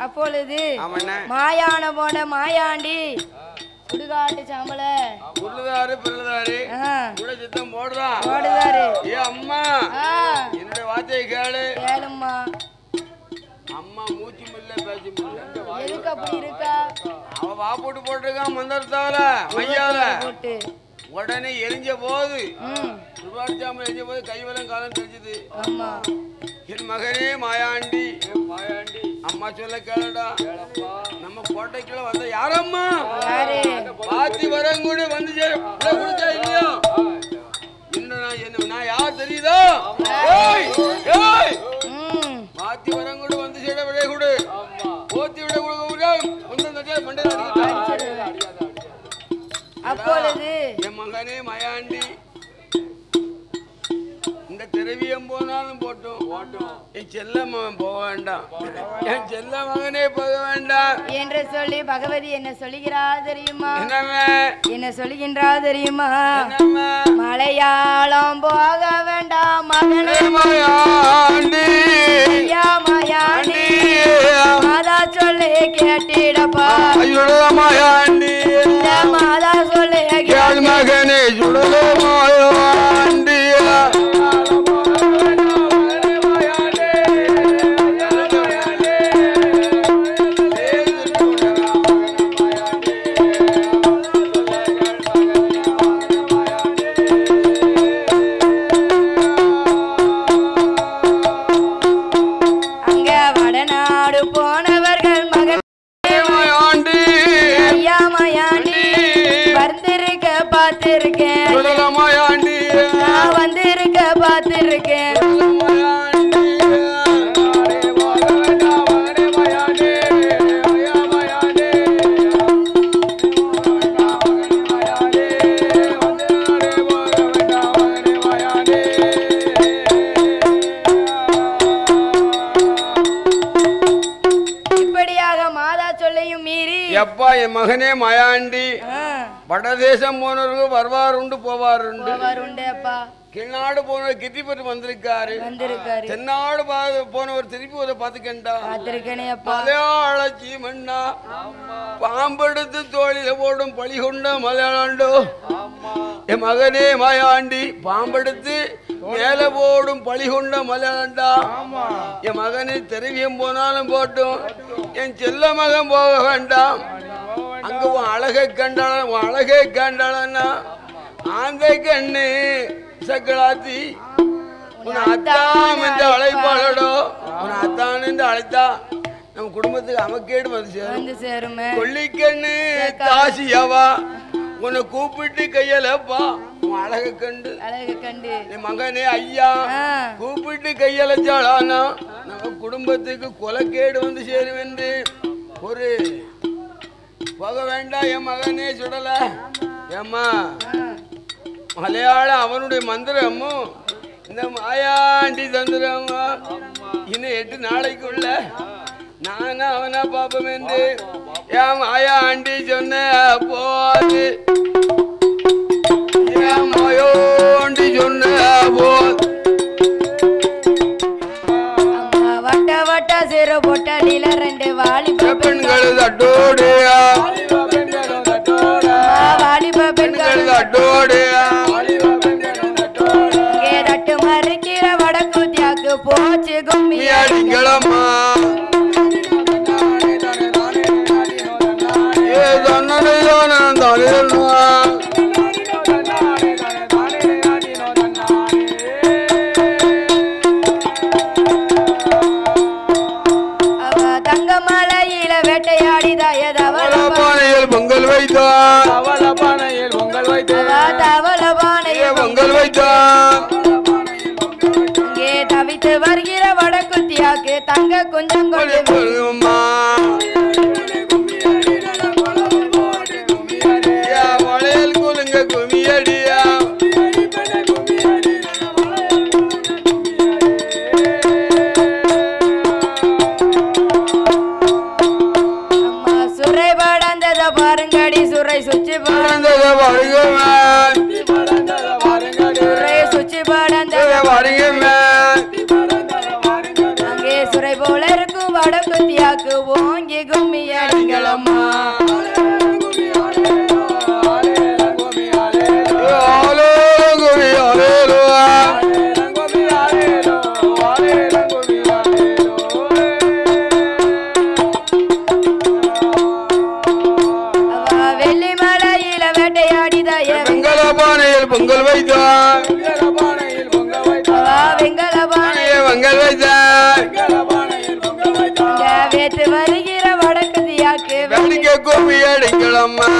அப்பொழுது மாயான போன மாயாண்டி சுடுகாட்டு சாம்பல உள்ளுதாரு பிள்ளைதாரு கூட சித்தம் போடுறாரு. ஏ அம்மா, என்னுடைய வார்த்தையை கேளும்மா. அம்மா மூச்சு மில்ல பேசி எதுக்கு அப்படி இருக்கா? அவ வா போட்டு போட்டிருக்கான் மந்திரத்தால மையால போட்டு. உடனே எரிஞ்ச போது சுடுகாட்டு சாம்பல் எரிஞ்ச போது கைவலம் காலம் தெரிஞ்சது. என் மகனே மாயாண்டி, அம்மா சொல்ல கேளுடா. நம்ம கோட்டைக்குள்ள வந்த யாரம்மா? பாத்தி வரங்கூட வந்து கொடுத்தா இல்லையா? நான் யார் தெரியுதோ? பாத்தி வரங்கூட வந்து சேட விட கொடு, போத்தி விட அப்பொழுது என் மகனே மாயாண்டி, இந்த திரவியம் போனாலும் போட்டோம், என் செல்ல மகன் போக வேண்டாம், என் செல்ல மகனே போக வேண்டாம் என்று சொல்லி பகவதி என்ன சொல்லுகிறார் தெரியுமா? என்ன சொல்லுகின்றார் தெரியுமா? மலையாளம் போக வேண்டாம் மகனே மாயாண்டி, மாயாண்டி மாதா சொல்லி கேட்டிடப்பா. மாயாண்டி மாதா சொல்லி மகனே சுடல மாயாண்டி. நான் வந்திருக்க பார்த்திருக்கேன். இப்படியாக மாதா சொல்லையும் மீறி எப்பா என் மகனே மாயாண்டி, வடதேசம் போனவர்கள் வருவாருண்டு போவாருண்டு. கிள்நாடு போனவர் கிட்டி பெற்று வந்திருக்காரு. தென்னாடு போனவர் திருப்பி ஒரு பாத்துக்கண்டா மலையாளச்சி மண்ணா பாம்பெடுத்து தோழில போடும் பழி கொண்ட மலையாளண்டோ. என் மகனே மாயாண்டி, பாம்பெடுத்து மேல போடும் பழி கொண்ட மலையாளண்டா. என் மகனே திரவியம் போனாலும் போட்டும், என் செல்ல மகன் போக வேண்டாம். அங்க உன் அழகை கண்டாளன்னா ஆந்தை கண்ணு சக்கலாத்தி உன் அத்தான் என்று அழைப்பாளடோ. உன் அத்தான் என்று அழைத்தா நம்ம குடும்பத்துக்கு அமக்கேடு வந்து சேரும். கொல்லிக்கண்ணு தாசியாவா உன்னை கூப்பிட்டு கையலப்பா உன் அழகை கண்டு என் மகனே ஐயா கூப்பிட்டு கையலைச்சாளானா நம்ம குடும்பத்துக்கு கொலைக்கேடு வந்து சேரும் என்று ஒரு போக வேண்டாம். என் மகனே சுடல. ஏம்மா மலையாளம் அவனுடைய மந்திரமும் இந்த மாயாண்டி தந்திரமும் இன்னும் 8 நாளைக்குள்ள நான் அவனை பாப்பம் என்று என் மாயா ஆண்டி சொன்ன போது என் மாயோண்டி சொன்ன போது வட்ட வட்ட சிறு பொட்டலில 2 வாலிப பெண்கள் தட்டோடு வாலிப பெண்கள் தட்டோடு தட்டு மறுக்கிற வடக்குத்தியாக்கு போச்சு கும்மி அடிங்களம்மா தங்கமலையில வேட்டையாடிதாயதவள பொங்கல் வைத்தான் தவள பானையில் பொங்கல் வைத்தான் இங்கே தவித்து வருகிற வடக்குத்தியாக்கு தங்க கொஞ்சம் கொண்டு மலையில் குலுங்க குமியடியா சுரை படந்தத பாருங்கடி சுரை சுச்சி பறந்தத வருகமே சுரை சுச்சி படந்தத வருகமே அங்கே சுரை போல இருக்கும் வடக்குத்தியாக்கு ஓங்கி கும்மி அடிங்களம்மா வெள்ளிமலையில வேட்டையாடிதாய வெங்கலபானையில் பொங்கல் வைத்தான் வெங்கலபானை பொங்கல் வைத்தான் வேத்து வருகிற வடக்குத்தியாக்கு வெள்ளிக்க கும்மி அடிங்களம்மா